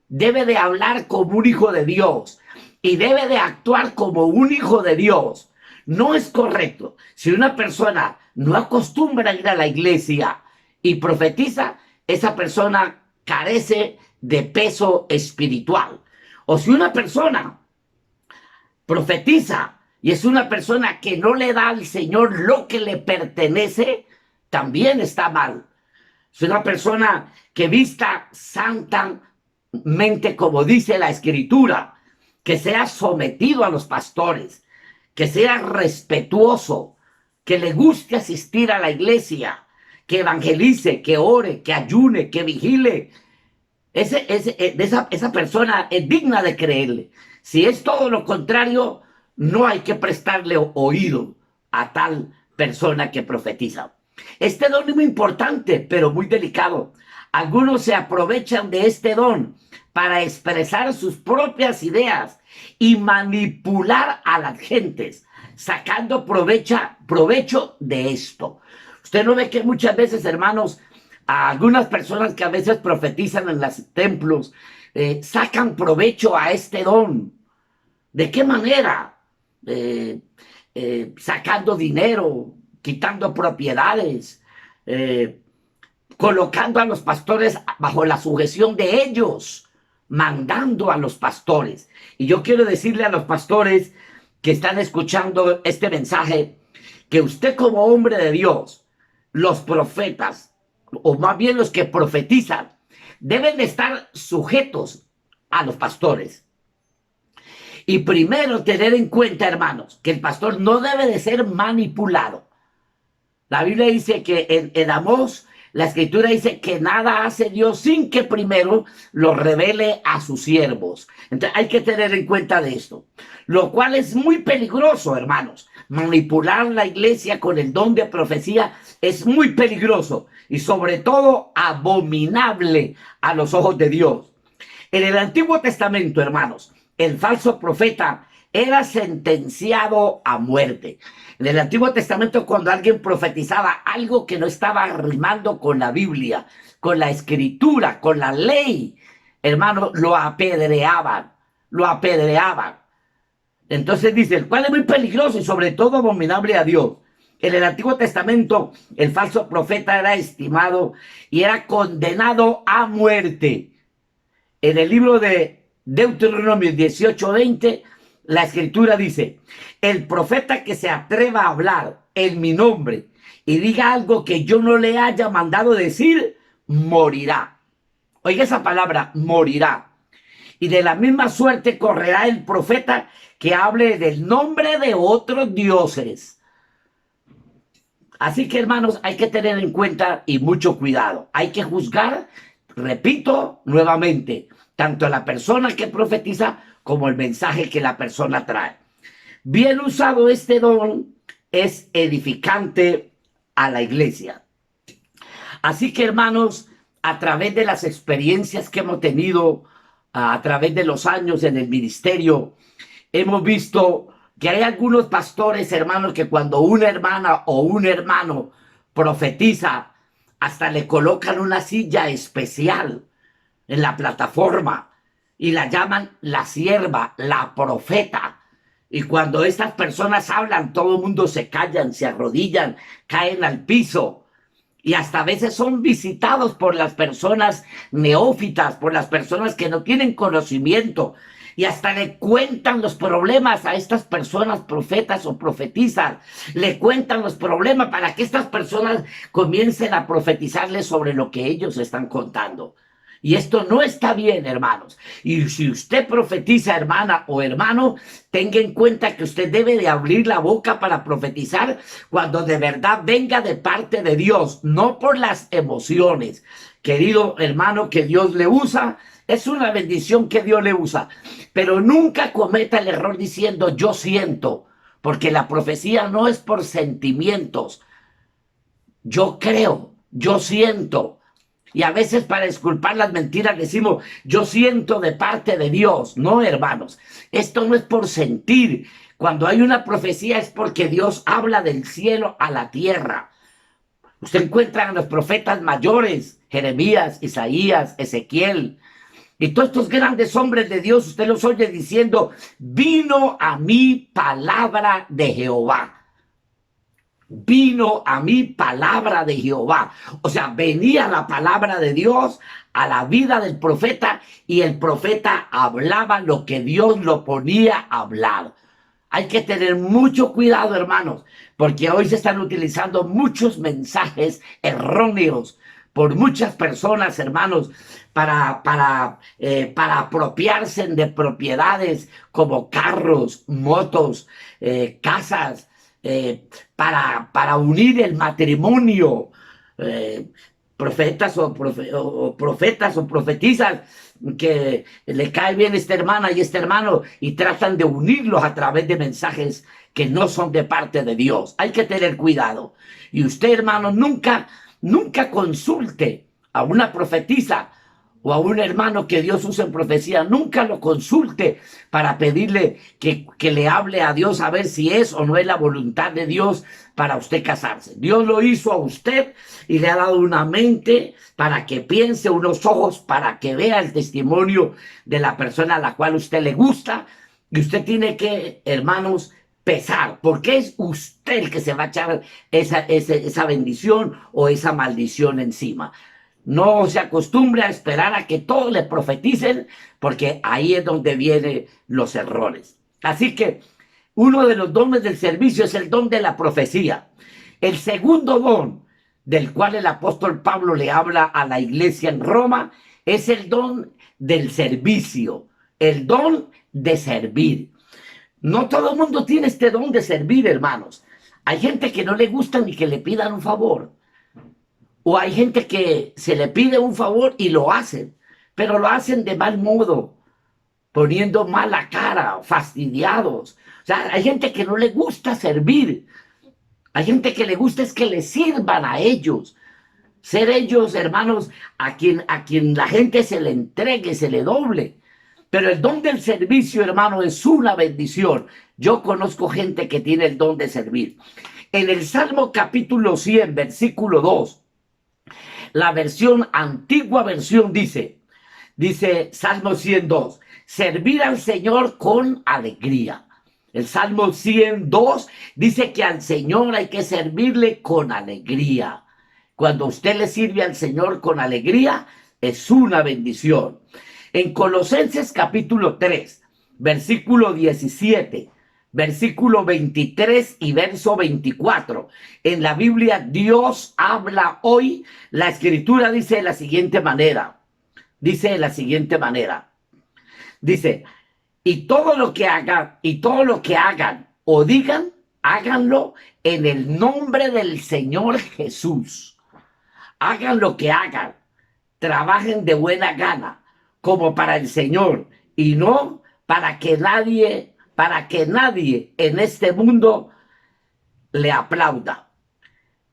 debe de hablar como un hijo de Dios y debe de actuar como un hijo de Dios. No es correcto. Si una persona no acostumbra a ir a la iglesia y profetiza, esa persona carece de peso espiritual. O si una persona profetiza y es una persona que no le da al Señor lo que le pertenece, también está mal. Es una persona que vista santamente, como dice la Escritura, que sea sometido a los pastores, que sea respetuoso, que le guste asistir a la iglesia, que evangelice, que ore, que ayune, que vigile. Esa persona es digna de creerle. Si es todo lo contrario, no hay que prestarle oído a tal persona que profetiza. Este don es muy importante, pero muy delicado. Algunos se aprovechan de este don para expresar sus propias y manipular a las gentes, sacando provecho de esto. Usted no ve que muchas veces, hermanos, a algunas personas que a veces profetizan en los templos, sacan provecho a este don. ¿De qué manera? Sacando dinero, quitando propiedades, colocando a los pastores bajo la sujeción de ellos, mandando a los pastores. Y yo quiero decirle a los pastores que están escuchando este mensaje, que usted como hombre de Dios, los profetas, o más bien los que profetizan, deben de estar sujetos a los pastores. Y primero tener en cuenta, hermanos, que el pastor no debe de ser manipulado. La Biblia dice que en Amós, la Escritura dice que nada hace Dios sin que primero lo revele a sus siervos. Entonces hay que tener en cuenta de esto, lo cual es muy peligroso, hermanos. Manipular la iglesia con el don de profecía es muy peligroso y sobre todo abominable a los ojos de Dios. En el Antiguo Testamento, hermanos, el falso profeta era sentenciado a muerte. En el Antiguo Testamento, cuando alguien profetizaba algo que no estaba rimando con la Biblia, con la Escritura, con la ley, hermano, lo apedreaban, lo apedreaban. Entonces dice, el cual es muy peligroso y sobre todo abominable a Dios. En el Antiguo Testamento, el falso profeta era estimado y era condenado a muerte. En el libro de Deuteronomio 18:20, la Escritura dice, el profeta que se atreva a hablar en mi nombre y diga algo que yo no le haya mandado decir, morirá. Oiga esa palabra, morirá. Y de la misma suerte correrá el profeta que hable del nombre de otros dioses. Así que, hermanos, hay que tener en cuenta y mucho cuidado. Hay que juzgar, repito nuevamente, tanto a la persona que profetiza como el mensaje que la persona trae. Bien usado, este don es edificante a la iglesia. Así que, hermanos, a través de las experiencias que hemos tenido, a través de los años en el ministerio, hemos visto que hay algunos pastores, hermanos, que cuando una hermana o un hermano profetiza, hasta le colocan una silla especial en la plataforma y la llaman la sierva, la profeta. Y cuando estas personas hablan, todo el mundo se callan, se arrodillan, caen al piso. Y hasta a veces son visitados por las personas neófitas, por las personas que no tienen conocimiento. Y hasta le cuentan los problemas a estas personas profetas o profetizas. Le cuentan los problemas para que estas personas comiencen a profetizarles sobre lo que ellos están contando. Y esto no está bien, hermanos. Y si usted profetiza, hermana o hermano, tenga en cuenta que usted debe de abrir la boca para profetizar cuando de verdad venga de parte de Dios, no por las emociones. Querido hermano, que Dios le usa, es una bendición que Dios le usa. Pero nunca cometa el error diciendo yo siento, porque la profecía no es por sentimientos. Yo creo, yo siento. Y a veces para disculpar las mentiras decimos, yo siento de parte de Dios. No, hermanos, esto no es por sentir. Cuando hay una profecía es porque Dios habla del cielo a la tierra. Usted encuentra a los profetas mayores, Jeremías, Isaías, Ezequiel, Y todos estos grandes hombres de Dios, usted los oye diciendo, vino a mí palabra de Jehová. Vino a mí palabra de Jehová. O sea, venía la palabra de Dios a la vida del profeta y el profeta hablaba lo que Dios lo ponía a hablar. Hay que tener mucho cuidado, hermanos, porque hoy se están utilizando muchos mensajes erróneos por muchas personas, hermanos, para apropiarse de propiedades como carros, motos, casas, para unir el matrimonio, profetas o profetizas que le cae bien esta hermana y este hermano y tratan de unirlos a través de mensajes que no son de parte de Dios. Hay que tener cuidado. Y usted, hermano, nunca consulte a una profetisa o a un hermano que Dios usa en profecía, nunca lo consulte para pedirle que le hable a Dios a ver si es o no es la voluntad de Dios para usted casarse. Dios lo hizo a usted y le ha dado una mente para que piense, unos ojos para que vea el testimonio de la persona a la cual usted le gusta. Y usted tiene que, hermanos, pesar, porque es usted el que se va a echar esa bendición o esa maldición encima. No se acostumbre a esperar a que todos le profeticen, porque ahí es donde vienen los errores. Así que uno de los dones del servicio es el don de la profecía. El segundo don del cual el apóstol Pablo le habla a la iglesia en Roma es el don del servicio, el don de servir. No todo el mundo tiene este don de servir, hermanos. Hay gente que no le gusta ni que le pidan un favor. O hay gente que se le pide un favor y lo hacen, pero lo hacen de mal modo, poniendo mala cara, fastidiados. O sea, hay gente que no le gusta servir. Hay gente que le gusta es que le sirvan a ellos. Ser ellos, hermanos, a quien la gente se le entregue, se le doble. Pero el don del servicio, hermano, es una bendición. Yo conozco gente que tiene el don de servir. En el Salmo capítulo 100, versículo 2, la antigua versión dice Salmo 102, servir al Señor con alegría. El Salmo 102 dice que al Señor hay que servirle con alegría. Cuando usted le sirve al Señor con alegría, es una bendición. En Colosenses capítulo 3, versículo 17, versículo 23 y verso 24. En la Biblia, Dios habla hoy. La Escritura dice de la siguiente manera. Dice, y todo lo que hagan o digan, háganlo en el nombre del Señor Jesús. Hagan lo que hagan. Trabajen de buena gana, como para el Señor, y no para que nadie en este mundo le aplauda.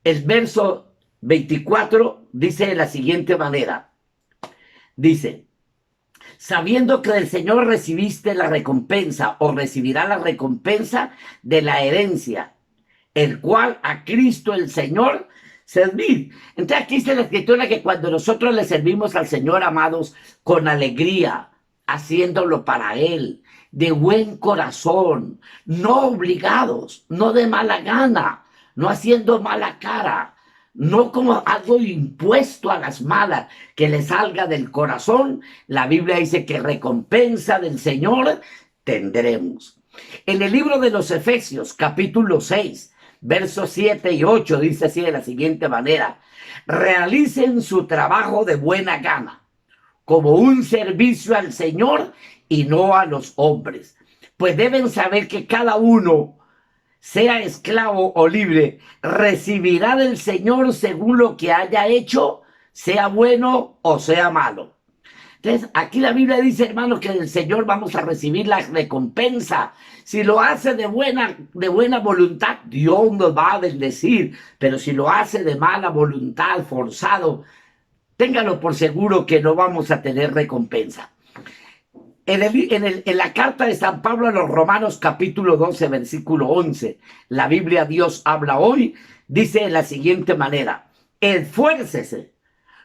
El verso 24 dice de la siguiente manera. Dice, sabiendo que del Señor recibiste la recompensa o recibirá la recompensa de la herencia, el cual a Cristo el Señor servir. Entonces aquí dice la Escritura que cuando nosotros le servimos al Señor, amados, con alegría, haciéndolo para Él, de buen corazón, no obligados, no de mala gana, no haciendo mala cara, no como algo impuesto a las malas, que le salga del corazón. La Biblia dice que recompensa del Señor tendremos. En el libro de los Efesios, capítulo 6, versos 7 y 8, dice así de la siguiente manera: realicen su trabajo de buena gana, como un servicio al Señor y no a los hombres, pues deben saber que cada uno, sea esclavo o libre, recibirá del Señor según lo que haya hecho, sea bueno o sea malo. Entonces, aquí la Biblia dice, hermanos, que del Señor vamos a recibir la recompensa. Si lo hace de buena voluntad, Dios nos va a bendecir. Pero si lo hace de mala voluntad, forzado, téngalo por seguro que no vamos a tener recompensa. En la carta de San Pablo a los Romanos, capítulo 12, versículo 11, la Biblia Dios habla hoy, dice de la siguiente manera: esfuércese,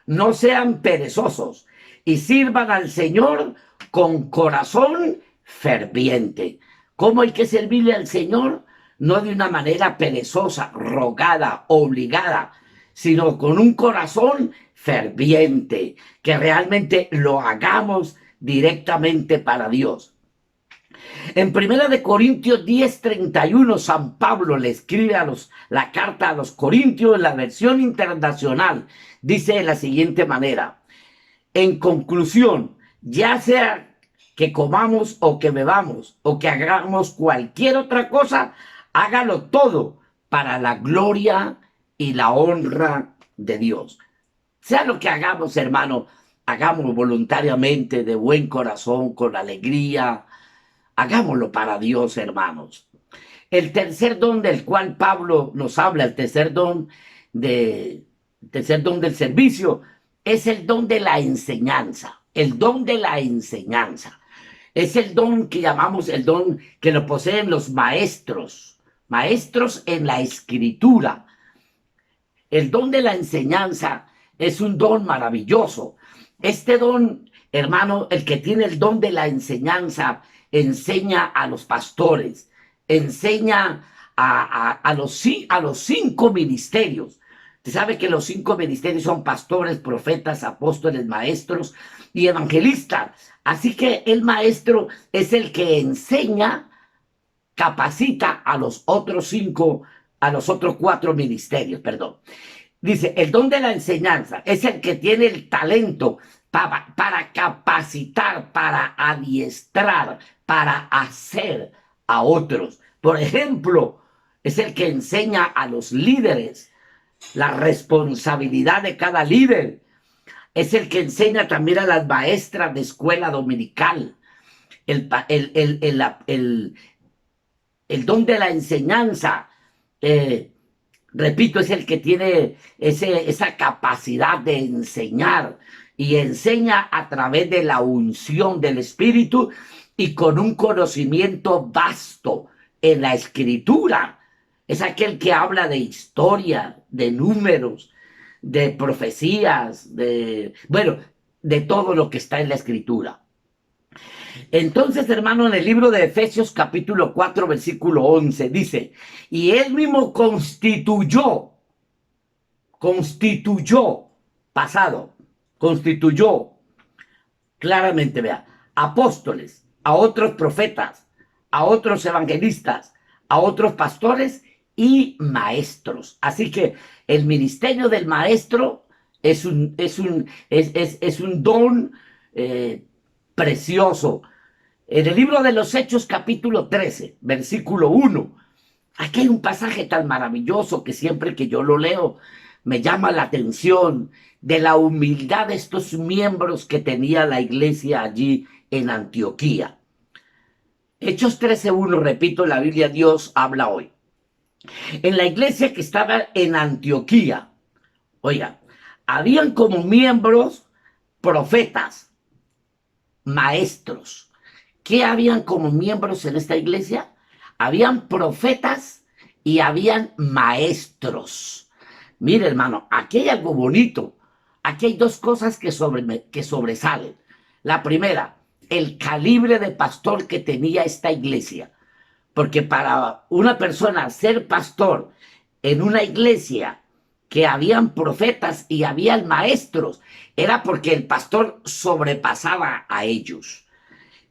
no sean perezosos, y sirvan al Señor con corazón ferviente. ¿Cómo hay que servirle al Señor? No de una manera perezosa, rogada, obligada, sino con un corazón ferviente, que realmente lo hagamos directamente para Dios. En 1 Corintios 10:31, San Pablo le escribe la carta a los Corintios en la versión internacional. Dice de la siguiente manera: en conclusión, ya sea que comamos o que bebamos o que hagamos cualquier otra cosa, hágalo todo para la gloria y la honra de Dios. Sea lo que hagamos, hermano, hagámoslo voluntariamente, de buen corazón, con alegría. Hagámoslo para Dios, hermanos. El tercer don del cual Pablo nos habla, el tercer don del servicio, es el don de la enseñanza. El don de la enseñanza. Es el don que llamamos el don que lo poseen los maestros. Maestros en la escritura. El don de la enseñanza es un don maravilloso. Este don, hermano, el que tiene el don de la enseñanza, enseña a los pastores, enseña a los 5 ministerios. Usted sabe que los 5 ministerios son pastores, profetas, apóstoles, maestros y evangelistas. Así que el maestro es el que enseña, capacita a los otros 4 ministerios, perdón. Dice, el don de la enseñanza es el que tiene el talento para capacitar, para adiestrar, para hacer a otros. Por ejemplo, es el que enseña a los líderes la responsabilidad de cada líder. Es el que enseña también a las maestras de escuela dominical. El don de la enseñanza, repito, es el que tiene esa capacidad de enseñar, y enseña a través de la unción del Espíritu y con un conocimiento vasto en la Escritura. Es aquel que habla de historia, de números, de profecías, de todo lo que está en la Escritura. Entonces, hermano, en el libro de Efesios capítulo 4, versículo 11, dice, y él mismo constituyó, claramente, vea, apóstoles, a otros profetas, a otros evangelistas, a otros pastores y maestros. Así que el ministerio del maestro es un don precioso. En el libro de los Hechos capítulo 13, versículo 1, aquí hay un pasaje tan maravilloso que siempre que yo lo leo me llama la atención, de la humildad de estos miembros que tenía la iglesia allí en Antioquía. Hechos 13:1, repito, la Biblia Dios habla hoy. En la iglesia que estaba en Antioquía, oiga, habían como miembros profetas, maestros. ¿Qué habían como miembros en esta iglesia? Habían profetas y habían maestros. Mire, hermano, aquí hay algo bonito. Aquí hay 2 cosas que sobresalen. La primera, el calibre de pastor que tenía esta iglesia. Porque para una persona ser pastor en una iglesia que habían profetas y habían maestros, era porque el pastor sobrepasaba a ellos.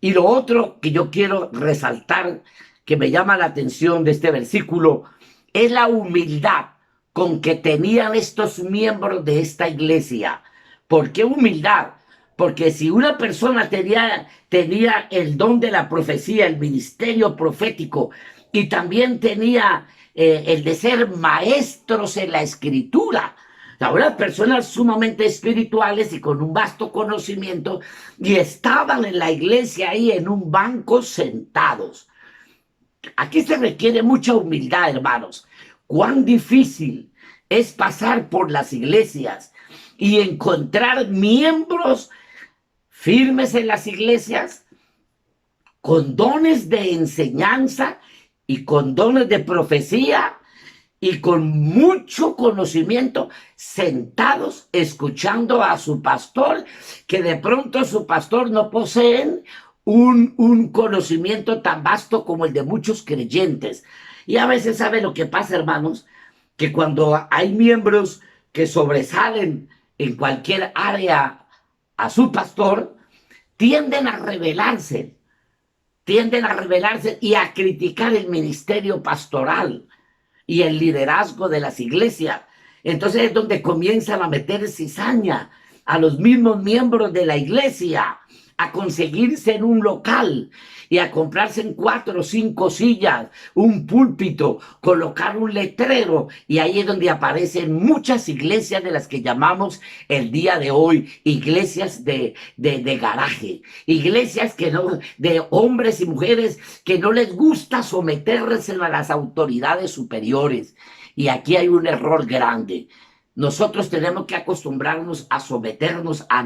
Y lo otro que yo quiero resaltar, que me llama la atención de este versículo, es la humildad con que tenían estos miembros de esta iglesia. ¿Por qué humildad? Porque si una persona tenía el don de la profecía, el ministerio profético, y también tenía el de ser maestros en la escritura, unas personas sumamente espirituales y con un vasto conocimiento, y estaban en la iglesia ahí en un banco sentados. Aquí se requiere mucha humildad, hermanos. Cuán difícil es pasar por las iglesias y encontrar miembros firmes en las iglesias, con dones de enseñanza y con dones de profecía, y con mucho conocimiento, sentados escuchando a su pastor, que de pronto su pastor no poseen un conocimiento tan vasto como el de muchos creyentes. Y a veces sabe lo que pasa, hermanos, que cuando hay miembros que sobresalen en cualquier área a su pastor, tienden a rebelarse, y a criticar el ministerio pastoral y el liderazgo de las iglesias. Entonces es donde comienzan a meter cizaña a los mismos miembros de la iglesia, a conseguirse en un local y a comprarse en 4 o 5 sillas, un púlpito, colocar un letrero, y ahí es donde aparecen muchas iglesias de las que llamamos el día de hoy iglesias de garaje, iglesias que no, de hombres y mujeres que no les gusta someterse a las autoridades superiores. Y aquí hay un error grande. Nosotros tenemos que acostumbrarnos a someternos a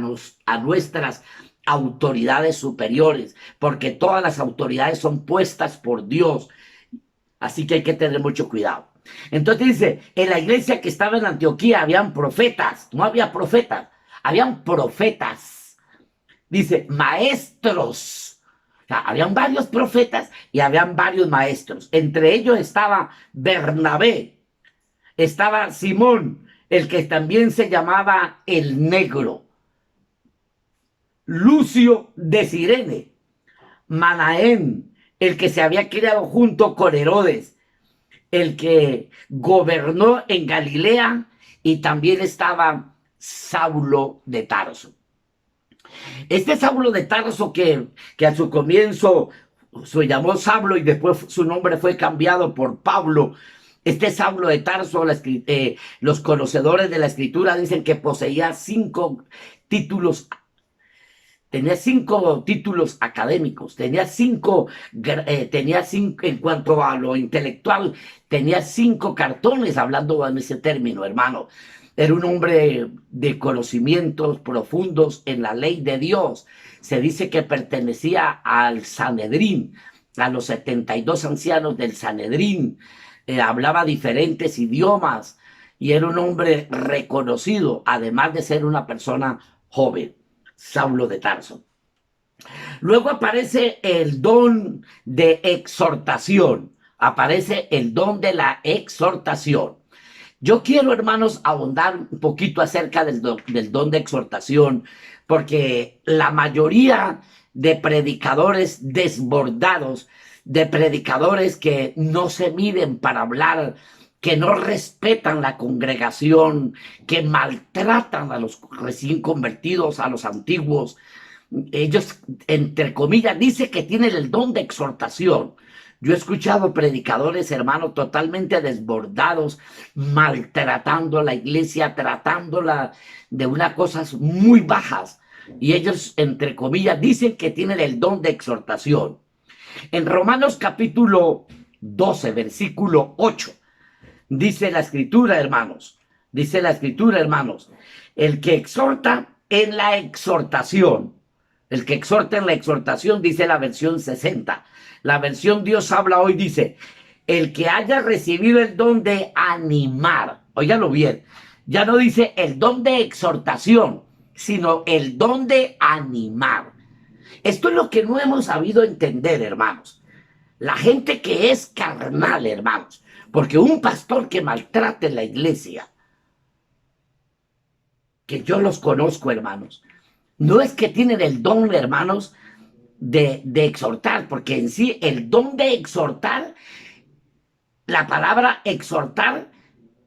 nuestras autoridades superiores, porque todas las autoridades son puestas por Dios. Así que hay que tener mucho cuidado. Entonces dice, en la iglesia que estaba en Antioquía habían profetas, no había profetas, habían profetas. Dice, maestros. O sea, habían varios profetas y habían varios maestros. Entre ellos estaba Bernabé, estaba Simón, el que también se llamaba el Negro, Lucio de Cirene, Manaén, el que se había criado junto con Herodes, el que gobernó en Galilea, y también estaba Saulo de Tarso. Este Saulo de Tarso que a su comienzo se llamó Saulo y después su nombre fue cambiado por Pablo. Este Saulo de Tarso, los conocedores de la escritura dicen que poseía 5 títulos. Tenía 5 títulos académicos, tenía cinco, en cuanto a lo intelectual, tenía 5 cartones, hablando en ese término, hermano. Era un hombre de conocimientos profundos en la ley de Dios. Se dice que pertenecía al Sanedrín, a los 72 ancianos del Sanedrín. Hablaba diferentes idiomas y era un hombre reconocido, además de ser una persona joven. Saulo de Tarso. Luego aparece el don de exhortación. Aparece el don de la exhortación. Yo quiero, hermanos, abundar un poquito acerca del don de exhortación, porque la mayoría de predicadores desbordados, de predicadores que no se miden para hablar, que no respetan la congregación, que maltratan a los recién convertidos, a los antiguos. Ellos, entre comillas, dicen que tienen el don de exhortación. Yo he escuchado predicadores, hermanos, totalmente desbordados, maltratando a la iglesia, tratándola de unas cosas muy bajas. Y ellos, entre comillas, dicen que tienen el don de exhortación. En Romanos capítulo 12, versículo 8, dice la escritura, hermanos, el que exhorta en la exhortación, dice la versión 60, la versión Dios habla hoy, dice, el que haya recibido el don de animar, óigalo bien, ya no dice el don de exhortación, sino el don de animar. Esto es lo que no hemos sabido entender, hermanos. La gente que es carnal, hermanos, porque un pastor que maltrate la iglesia, que yo los conozco, hermanos, no es que tienen el don, hermanos, de exhortar, porque en sí el don de exhortar, la palabra exhortar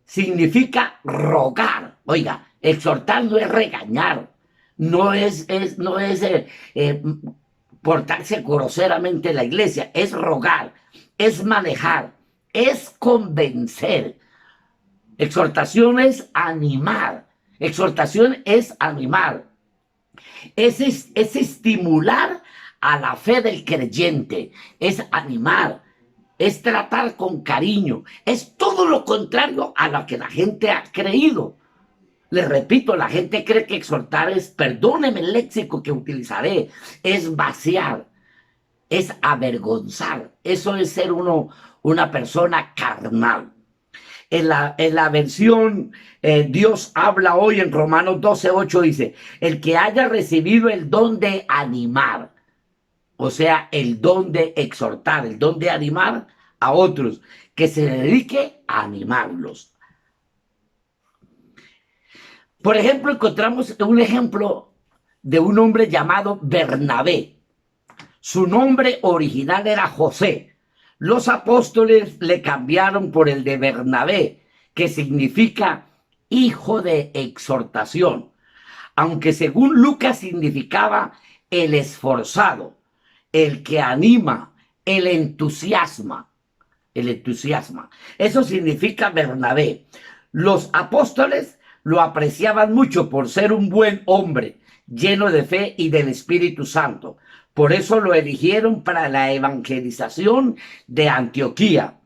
significa rogar. Oiga, exhortar no es regañar, no es portarse groseramente en la iglesia, es rogar, es manejar, es convencer. Exhortación es animar. Exhortación es animar. Es estimular a la fe del creyente. Es animar. Es tratar con cariño. Es todo lo contrario a lo que la gente ha creído. Les repito, la gente cree que exhortar es, perdóneme el léxico que utilizaré, es vaciar, es avergonzar. Eso es ser una persona carnal. En la versión Dios habla hoy en Romanos 12:8 dice, el que haya recibido el don de animar, o sea, el don de exhortar, el don de animar a otros, que se dedique a animarlos. Por ejemplo, encontramos un ejemplo de un hombre llamado Bernabé. Su nombre original era José. Los apóstoles le cambiaron por el de Bernabé, que significa hijo de exhortación, aunque según Lucas significaba el esforzado, el que anima, el entusiasma. Eso significa Bernabé. Los apóstoles lo apreciaban mucho por ser un buen hombre, lleno de fe y del Espíritu Santo. Por eso lo eligieron para la evangelización de Antioquía.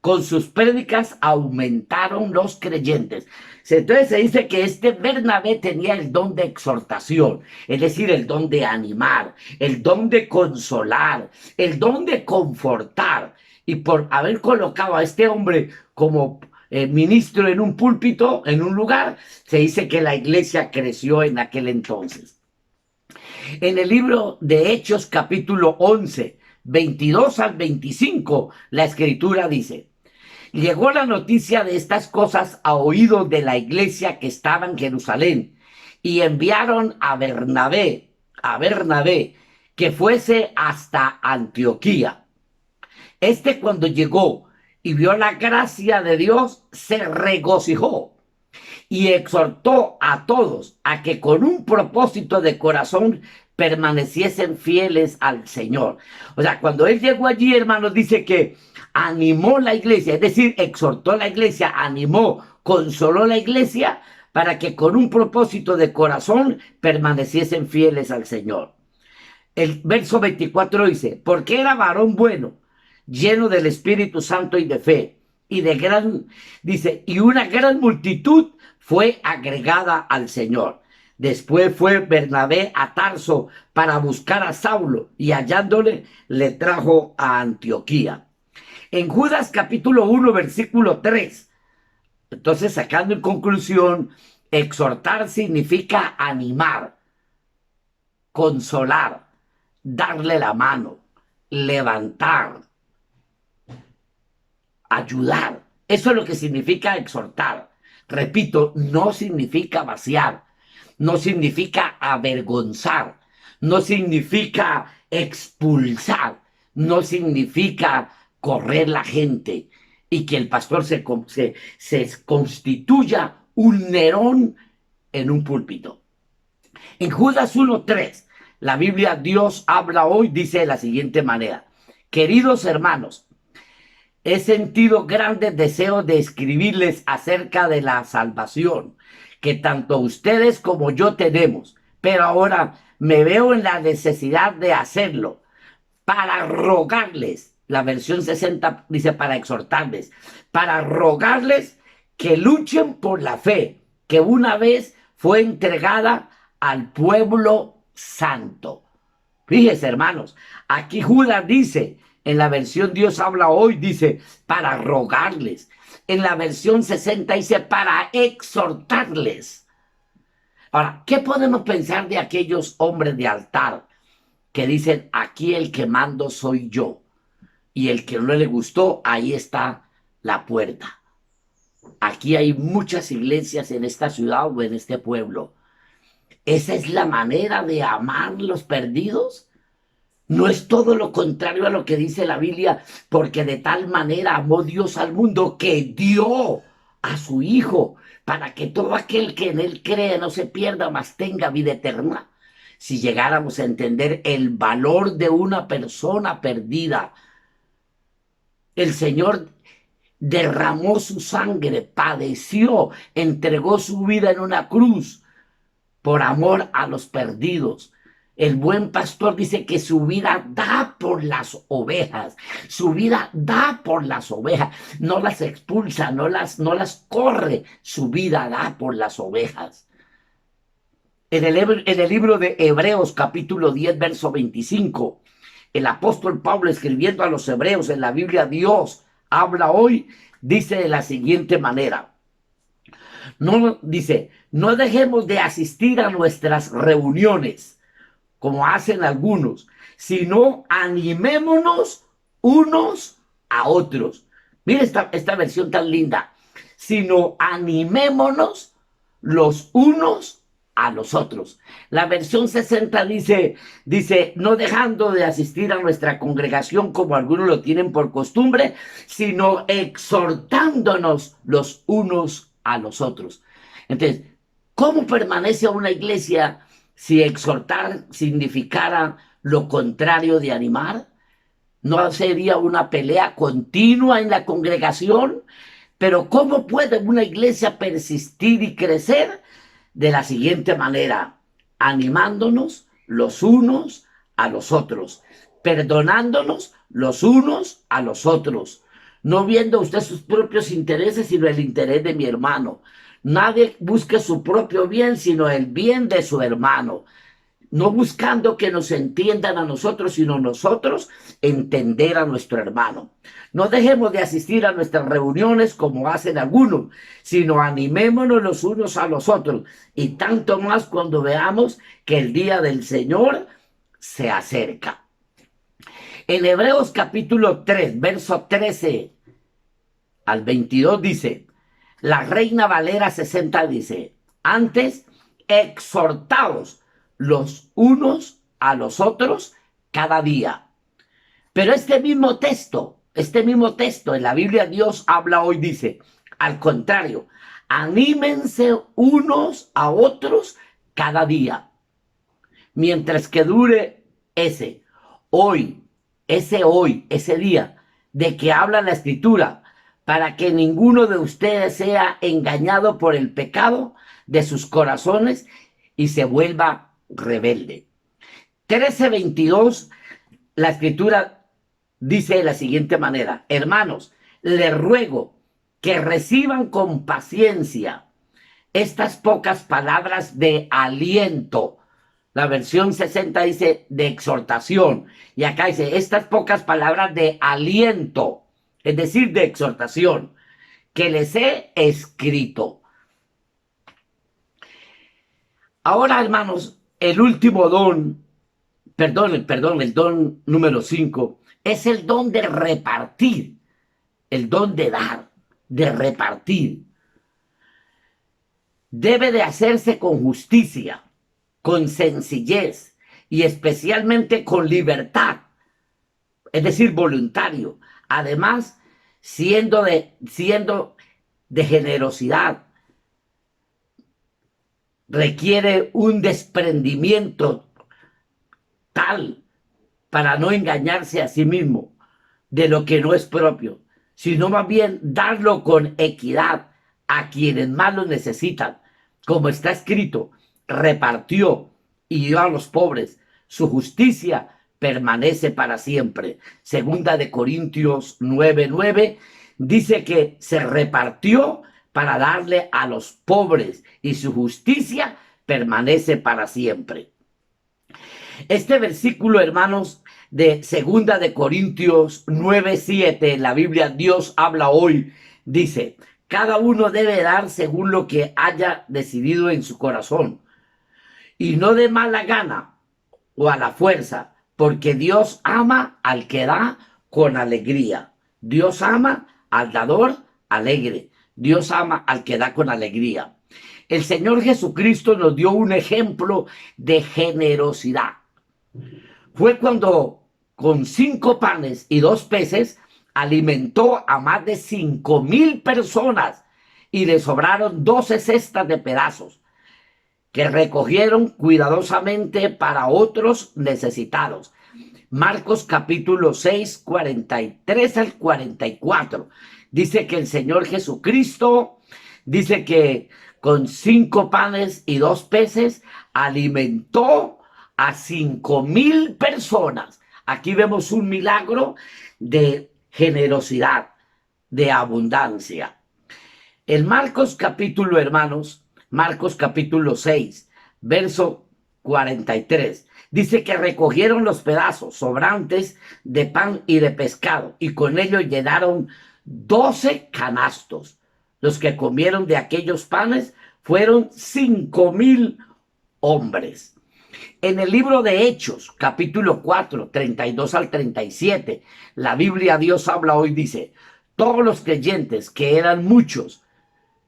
Con sus prédicas aumentaron los creyentes. Entonces se dice que este Bernabé tenía el don de exhortación, es decir, el don de animar, el don de consolar, el don de confortar. Y por haber colocado a este hombre como ministro en un púlpito, en un lugar, se dice que la iglesia creció en aquel entonces. En el libro de Hechos, capítulo 11, 22 al 25, la escritura dice, llegó la noticia de estas cosas a oídos de la iglesia que estaba en Jerusalén, y enviaron a Bernabé, que fuese hasta Antioquía. Este, cuando llegó y vio la gracia de Dios, se regocijó y exhortó a todos a que con un propósito de corazón permaneciesen fieles al Señor. O sea, cuando él llegó allí, hermanos, dice que animó la iglesia, es decir, exhortó a la iglesia, animó, consoló la iglesia para que con un propósito de corazón permaneciesen fieles al Señor. El verso 24 dice, porque era varón bueno, lleno del Espíritu Santo y de fe, y una gran multitud fue agregada al Señor. Después fue Bernabé a Tarso para buscar a Saulo, y hallándole le trajo a Antioquía. En Judas capítulo 1 versículo 3, entonces sacando en conclusión, exhortar significa animar, consolar, darle la mano, levantar, ayudar. Eso es lo que significa exhortar. Repito, no significa vaciar, no significa avergonzar, no significa expulsar, no significa correr la gente y que el pastor se constituya un Nerón en un púlpito. En Judas 1:3, la Biblia Dios habla hoy, dice de la siguiente manera: queridos hermanos, he sentido grandes deseos de escribirles acerca de la salvación que tanto ustedes como yo tenemos, pero ahora me veo en la necesidad de hacerlo para rogarles. La versión 60 dice para exhortarles, para rogarles que luchen por la fe que una vez fue entregada al pueblo santo. Fíjense, hermanos, aquí Judas dice, en la versión Dios habla hoy, dice para rogarles. En la versión 60 dice para exhortarles. Ahora, ¿qué podemos pensar de aquellos hombres de altar que dicen, aquí el que mando soy yo? Y el que no le gustó, ahí está la puerta. Aquí hay muchas iglesias en esta ciudad o en este pueblo. ¿Esa es la manera de amar los perdidos? No es todo lo contrario a lo que dice la Biblia, porque de tal manera amó Dios al mundo que dio a su Hijo, para que todo aquel que en él cree no se pierda, mas tenga vida eterna. Si llegáramos a entender el valor de una persona perdida, el Señor derramó su sangre, padeció, entregó su vida en una cruz por amor a los perdidos. El buen pastor dice que su vida da por las ovejas, su vida da por las ovejas, no las expulsa, no las corre, su vida da por las ovejas. En el libro de Hebreos capítulo 10 verso 25, el apóstol Pablo escribiendo a los hebreos en la Biblia, Dios habla hoy, dice de la siguiente manera. No, dice, no dejemos de asistir a nuestras reuniones, como hacen algunos, sino animémonos unos a otros. Mira esta versión tan linda. Sino animémonos los unos a los otros. La versión 60 dice, no dejando de asistir a nuestra congregación como algunos lo tienen por costumbre, sino exhortándonos los unos a los otros. Entonces, ¿cómo permanece una iglesia si exhortar significara lo contrario de animar? ¿No sería una pelea continua en la congregación? Pero ¿cómo puede una iglesia persistir y crecer? De la siguiente manera, animándonos los unos a los otros, perdonándonos los unos a los otros, no viendo usted sus propios intereses, sino el interés de mi hermano. Nadie busque su propio bien, sino el bien de su hermano. No buscando que nos entiendan a nosotros, sino nosotros entender a nuestro hermano. No dejemos de asistir a nuestras reuniones como hacen algunos, sino animémonos los unos a los otros. Y tanto más cuando veamos que el día del Señor se acerca. En Hebreos capítulo 3, verso 13 al 22 dice, la Reina Valera 60 dice, antes exhortaos los unos a los otros cada día. Pero este mismo texto en la Biblia Dios habla hoy, dice, al contrario, anímense unos a otros cada día, mientras que dure ese día de que habla la Escritura, para que ninguno de ustedes sea engañado por el pecado de sus corazones y se vuelva rebelde. 13:22, la Escritura dice de la siguiente manera, hermanos, les ruego que reciban con paciencia estas pocas palabras de aliento. La versión 60 dice de exhortación, y acá dice estas pocas palabras de aliento, es decir, de exhortación, que les he escrito. Ahora, hermanos, el último don, el don número 5, es el don de repartir, el don de dar, de repartir. Debe de hacerse con justicia, con sencillez y especialmente con libertad, es decir, voluntario. Además, siendo de generosidad, requiere un desprendimiento tal para no engañarse a sí mismo de lo que no es propio, sino más bien darlo con equidad a quienes más lo necesitan. Como está escrito, repartió y dio a los pobres. Su justicia permanece para siempre. Segunda de Corintios 9:9 dice que se repartió para darle a los pobres y su justicia permanece para siempre. Este versículo, hermanos, de Segunda de Corintios 9:7, en la Biblia Dios habla hoy, dice, cada uno debe dar según lo que haya decidido en su corazón, y no de mala gana o a la fuerza, porque Dios ama al que da con alegría. Dios ama al dador alegre. Dios ama al que da con alegría. El Señor Jesucristo nos dio un ejemplo de generosidad. Fue cuando con 5 panes y 2 peces alimentó a más de 5,000 personas y le sobraron 12 cestas de pedazos que recogieron cuidadosamente para otros necesitados. Marcos capítulo 6, 43 al 44. Dice que el Señor Jesucristo, dice que con 5 panes y 2 peces alimentó a 5,000 personas. Aquí vemos un milagro de generosidad, de abundancia. En Marcos capítulo, hermanos, Marcos capítulo 6, verso 43, dice que recogieron los pedazos sobrantes de pan y de pescado y con ello llenaron 12 canastos. Los que comieron de aquellos panes fueron 5,000 hombres. En el libro de Hechos, capítulo 4, 32 al 37, la Biblia Dios habla hoy, dice: todos los creyentes, que eran muchos,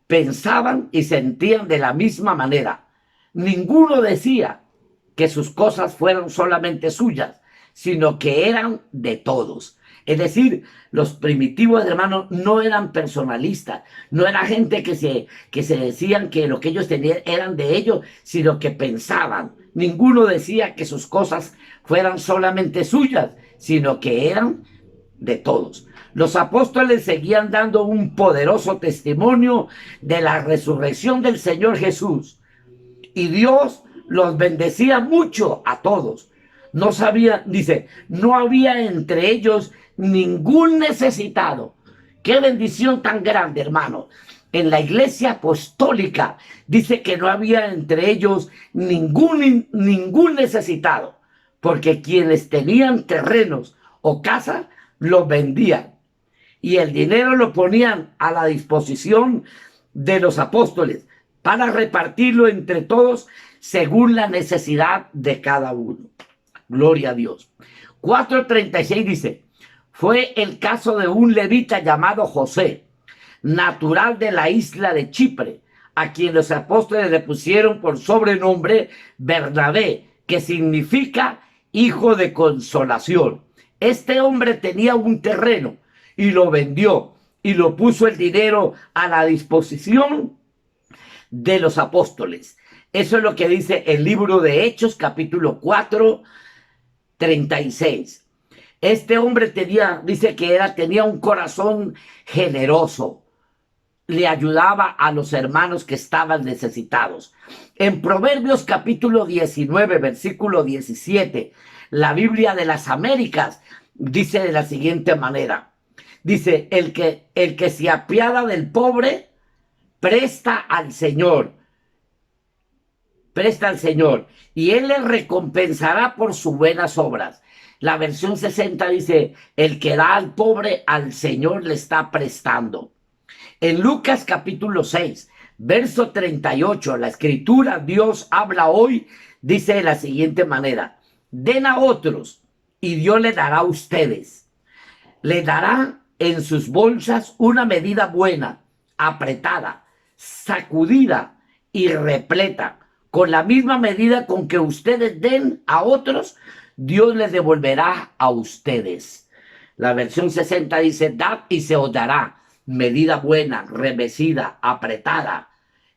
pensaban y sentían de la misma manera. Ninguno decía que sus cosas fueran solamente suyas, sino que eran de todos. Es decir, los primitivos, hermanos, no eran personalistas, no era gente que se decían que lo que ellos tenían eran de ellos, sino que pensaban. Ninguno decía que sus cosas fueran solamente suyas, sino que eran de todos. Los apóstoles seguían dando un poderoso testimonio de la resurrección del Señor Jesús. Y Dios los bendecía mucho a todos. No sabía, dice, no había entre ellos ningún necesitado. Qué bendición tan grande, hermano. En la iglesia apostólica dice que no había entre ellos ningún necesitado, porque quienes tenían terrenos o casas los vendían y el dinero lo ponían a la disposición de los apóstoles para repartirlo entre todos según la necesidad de cada uno. Gloria a Dios. 4:36 dice: fue el caso de un levita llamado José, natural de la isla de Chipre, a quien los apóstoles le pusieron por sobrenombre Bernabé, que significa hijo de consolación. Este hombre tenía un terreno y lo vendió y lo puso el dinero a la disposición de los apóstoles. Eso es lo que dice el libro de Hechos, capítulo 4, 36. Este hombre dice que tenía un corazón generoso. Le ayudaba a los hermanos que estaban necesitados. En Proverbios capítulo 19, versículo 17, la Biblia de las Américas dice de la siguiente manera. Dice: el que se apiada del pobre, presta al Señor, y Él le recompensará por sus buenas obras. La versión 60 dice: el que da al pobre, al Señor le está prestando. En Lucas capítulo 6, verso 38, la escritura, Dios habla hoy, dice de la siguiente manera: den a otros y Dios le dará a ustedes. Le dará en sus bolsas una medida buena, apretada, sacudida y repleta. Con la misma medida con que ustedes den a otros, Dios les devolverá a ustedes. La versión 60 dice: dad y se os dará. Medida buena, remecida, apretada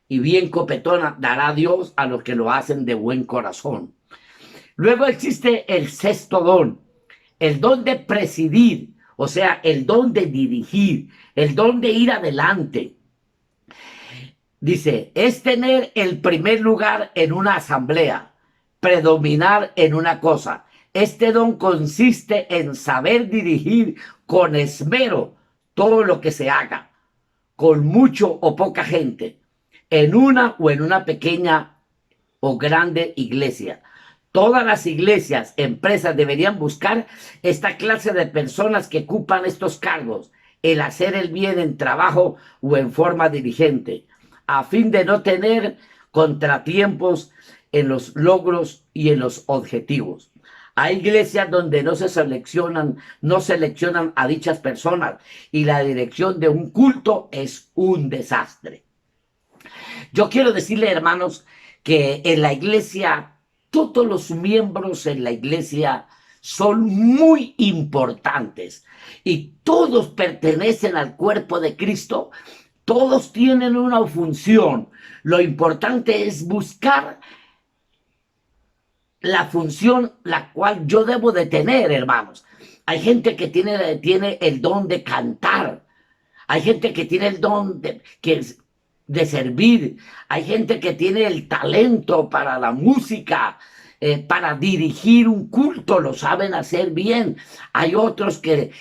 y bien copetona dará Dios a los que lo hacen de buen corazón. Luego existe el sexto don, el don de presidir, o sea, el don de dirigir, el don de ir adelante. Dice: es tener el primer lugar en una asamblea, predominar en una cosa. Este don consiste en saber dirigir con esmero todo lo que se haga, con mucho o poca gente, en una o en una pequeña o grande iglesia. Todas las iglesias, empresas deberían buscar esta clase de personas que ocupan estos cargos, el hacer el bien en trabajo o en forma dirigente, a fin de no tener contratiempos en los logros y en los objetivos. Hay iglesias donde no seleccionan a dichas personas y la dirección de un culto es un desastre. Yo quiero decirle, hermanos, que en la iglesia, todos los miembros en la iglesia son muy importantes y todos pertenecen al cuerpo de Cristo. Todos tienen una función. Lo importante es buscar la función la cual yo debo de tener, hermanos. Hay gente que tiene el don de cantar. Hay gente que tiene el don de servir. Hay gente que tiene el talento para la música, para dirigir un culto, lo saben hacer bien. Hay otros que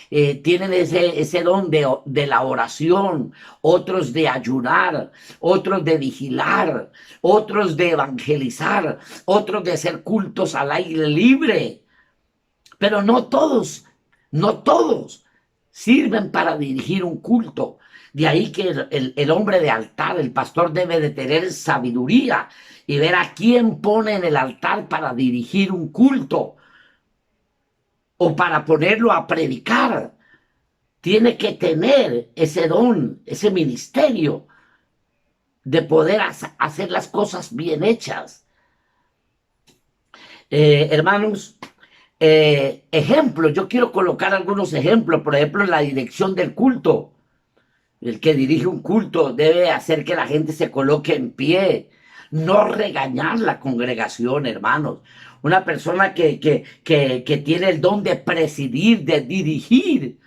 tienen ese don de la oración, otros de ayunar, otros de vigilar, otros de evangelizar, otros de hacer cultos al aire libre. Pero no todos sirven para dirigir un culto. De ahí que el hombre de altar, el pastor, debe de tener sabiduría y ver a quién pone en el altar para dirigir un culto o para ponerlo a predicar. Tiene que tener ese don, ese ministerio de poder hacer las cosas bien hechas. Hermanos, ejemplos, yo quiero colocar algunos ejemplos. Por ejemplo, la dirección del culto. El que dirige un culto debe hacer que la gente se coloque en pie, no regañar la congregación, hermanos. Una persona que tiene el don de presidir, de dirigir,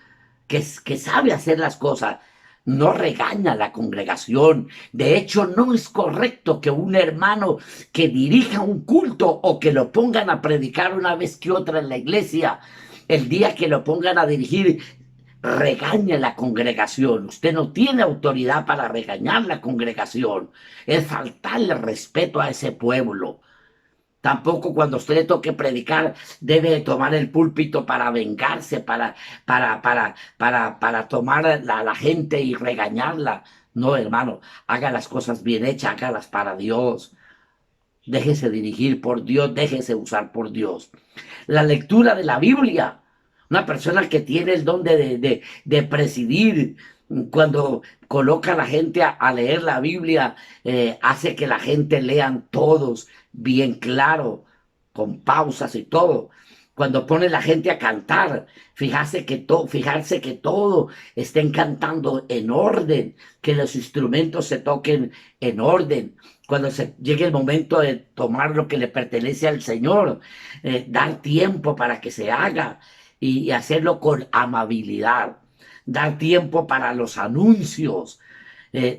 que sabe hacer las cosas, no regaña a la congregación. De hecho, no es correcto que un hermano que dirija un culto o que lo pongan a predicar una vez que otra en la iglesia, el día que lo pongan a dirigir, regañe la congregación. Usted no tiene autoridad para regañar la congregación. Es faltarle respeto a ese pueblo. Tampoco cuando usted le toque predicar debe tomar el púlpito para vengarse, para tomar a la gente y regañarla. No, hermano, haga las cosas bien hechas, hágalas para Dios. Déjese dirigir por Dios, déjese usar por Dios. La lectura de la Biblia. Una persona que tiene el don de presidir, cuando coloca a la gente a leer la Biblia, hace que la gente lean todos bien claro, con pausas y todo. Cuando pone la gente a cantar, fijarse que todo estén cantando en orden, que los instrumentos se toquen en orden. Cuando se llegue el momento de tomar lo que le pertenece al Señor, dar tiempo para que se haga y hacerlo con amabilidad, dar tiempo para los anuncios,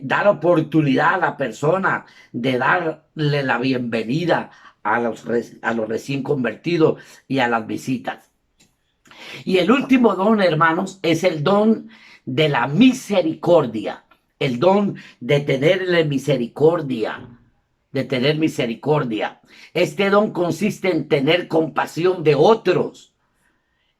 dar oportunidad a la persona de darle la bienvenida a los recién convertidos y a las visitas. Y el último don, hermanos, es el don de la misericordia, el don de tenerle misericordia, de tener misericordia. Este don consiste en tener compasión de otros.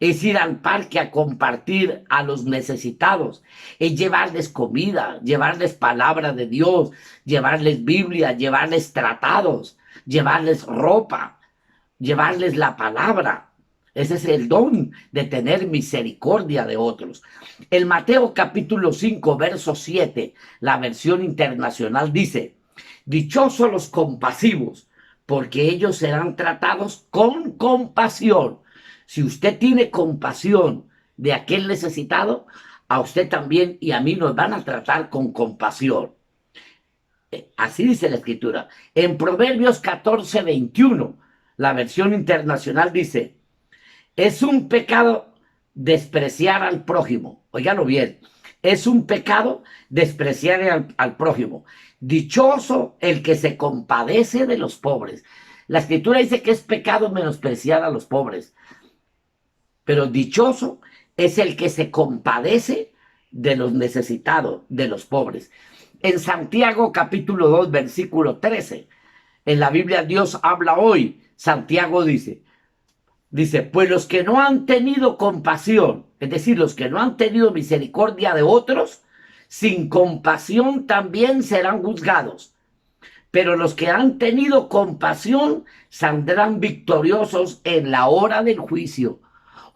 Es ir al parque a compartir a los necesitados, es llevarles comida, llevarles palabra de Dios, llevarles Biblia, llevarles tratados, llevarles ropa, llevarles la palabra. Ese es el don de tener misericordia de otros. En Mateo capítulo 5, verso 7, la versión internacional dice: dichosos los compasivos, porque ellos serán tratados con compasión. Si usted tiene compasión de aquel necesitado, a usted también y a mí nos van a tratar con compasión. Así dice la Escritura. En Proverbios 14, 21, la versión internacional dice: es un pecado despreciar al prójimo. Óigalo bien. Es un pecado despreciar al prójimo. Dichoso el que se compadece de los pobres. La Escritura dice que es pecado menospreciar a los pobres. Pero dichoso es el que se compadece de los necesitados, de los pobres. En Santiago capítulo 2, versículo 13, en la Biblia Dios habla hoy. Santiago dice, pues los que no han tenido compasión, es decir, los que no han tenido misericordia de otros, sin compasión también serán juzgados. Pero los que han tenido compasión saldrán victoriosos en la hora del juicio.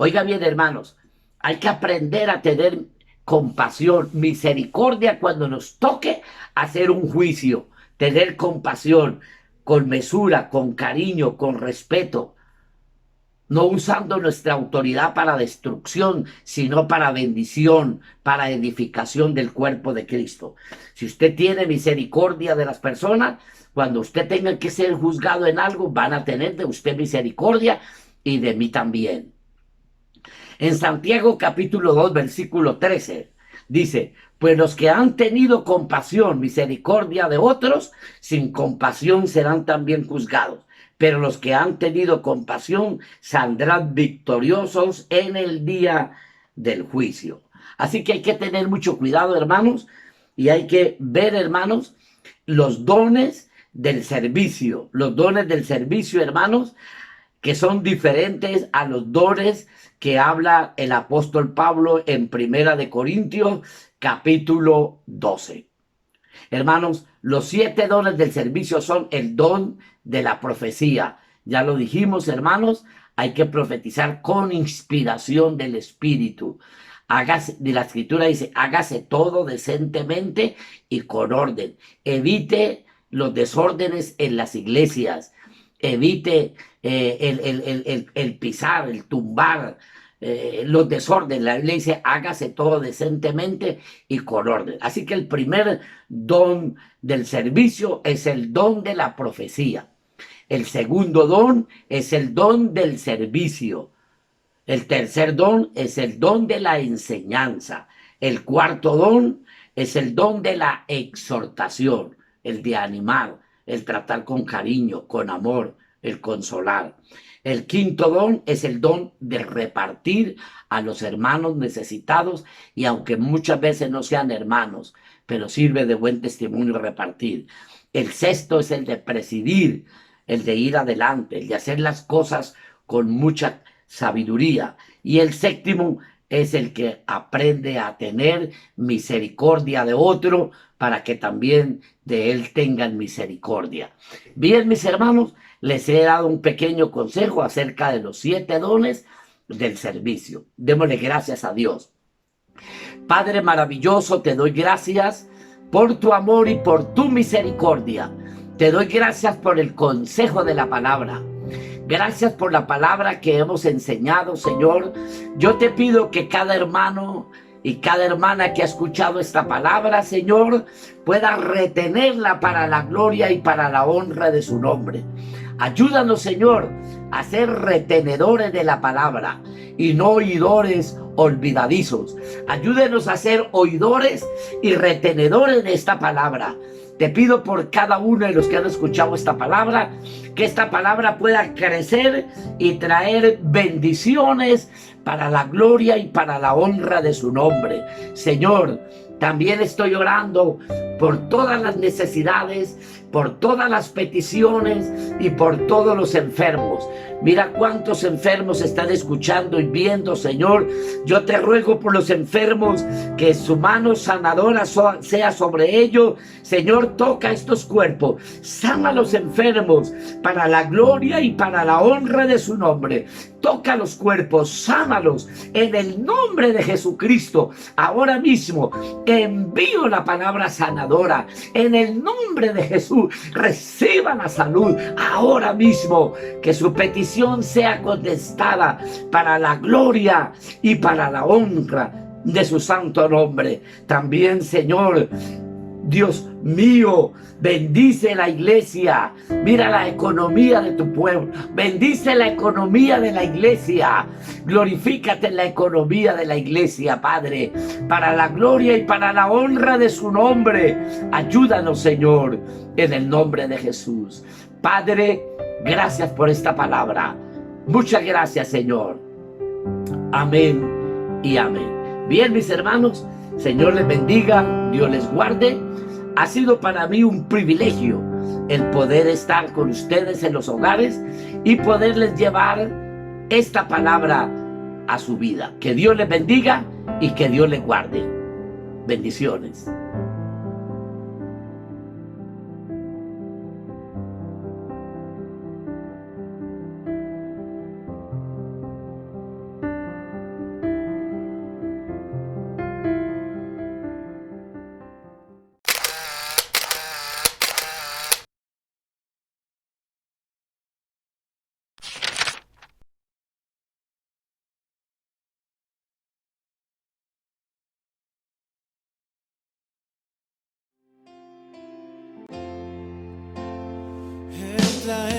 Oiga bien, hermanos, hay que aprender a tener compasión, misericordia cuando nos toque hacer un juicio, tener compasión, con mesura, con cariño, con respeto, no usando nuestra autoridad para destrucción, sino para bendición, para edificación del cuerpo de Cristo. Si usted tiene misericordia de las personas, cuando usted tenga que ser juzgado en algo, van a tener de usted misericordia y de mí también. En Santiago capítulo 2, versículo 13, dice: pues los que han tenido compasión, misericordia de otros, sin compasión serán también juzgados. Pero los que han tenido compasión saldrán victoriosos en el día del juicio. Así que hay que tener mucho cuidado, hermanos, y hay que ver, hermanos, los dones del servicio. Los dones del servicio, hermanos, que son diferentes a los dones que habla el apóstol Pablo en Primera de Corintios, capítulo 12. Hermanos, los 7 dones del servicio son el don de la profecía. Ya lo dijimos, hermanos, hay que profetizar con inspiración del Espíritu. Hágase, la Escritura dice, hágase todo decentemente y con orden. Evite los desórdenes en las iglesias. Evite el pisar, el tumbar, los desórdenes. La Biblia dice, hágase todo decentemente y con orden. Así que el primer don del servicio es el don de la profecía. El segundo don es el don del servicio. El tercer don es el don de la enseñanza. El cuarto don es el don de la exhortación, el de animar, el tratar con cariño, con amor, el consolar. El quinto don es el don de repartir a los hermanos necesitados, y aunque muchas veces no sean hermanos, pero sirve de buen testimonio repartir. El sexto es el de presidir, el de ir adelante, el de hacer las cosas con mucha sabiduría. Y el séptimo es el que aprende a tener misericordia de otro para que también de él tengan misericordia. Bien, mis hermanos, les he dado un pequeño consejo acerca de los 7 dones del servicio. Démosle gracias a Dios. Padre maravilloso, te doy gracias por tu amor y por tu misericordia. Te doy gracias por el consejo de la palabra. Gracias por la palabra que hemos enseñado, Señor. Yo te pido que cada hermano y cada hermana que ha escuchado esta palabra, Señor, pueda retenerla para la gloria y para la honra de su nombre. Ayúdanos, Señor, a ser retenedores de la palabra y no oidores olvidadizos. Ayúdenos a ser oidores y retenedores de esta palabra. Te pido por cada uno de los que han escuchado esta palabra, que esta palabra pueda crecer y traer bendiciones para la gloria y para la honra de su nombre. Señor, también estoy orando por todas las necesidades, por todas las peticiones y por todos los enfermos. Mira cuántos enfermos están escuchando y viendo, Señor. Yo te ruego por los enfermos que su mano sanadora sea sobre ellos. Señor, toca estos cuerpos, sana a los enfermos para la gloria y para la honra de su nombre. Toca los cuerpos, sánalos en el nombre de Jesucristo. Ahora mismo envío la palabra sanadora en el nombre de Jesús. Reciba la salud ahora mismo, que su petición sea contestada para la gloria y para la honra de su santo nombre. También, Señor, Dios mío, bendice la iglesia. Mira la economía de tu pueblo. Bendice la economía de la iglesia. Glorifícate en la economía de la iglesia, Padre, para la gloria y para la honra de su nombre. Ayúdanos, Señor, en el nombre de Jesús. Padre, gracias por esta palabra. Muchas gracias, Señor. Amén y amén. Bien, mis hermanos, Señor les bendiga, Dios les guarde. Ha sido para mí un privilegio el poder estar con ustedes en los hogares y poderles llevar esta palabra a su vida. Que Dios les bendiga y que Dios les guarde. Bendiciones. La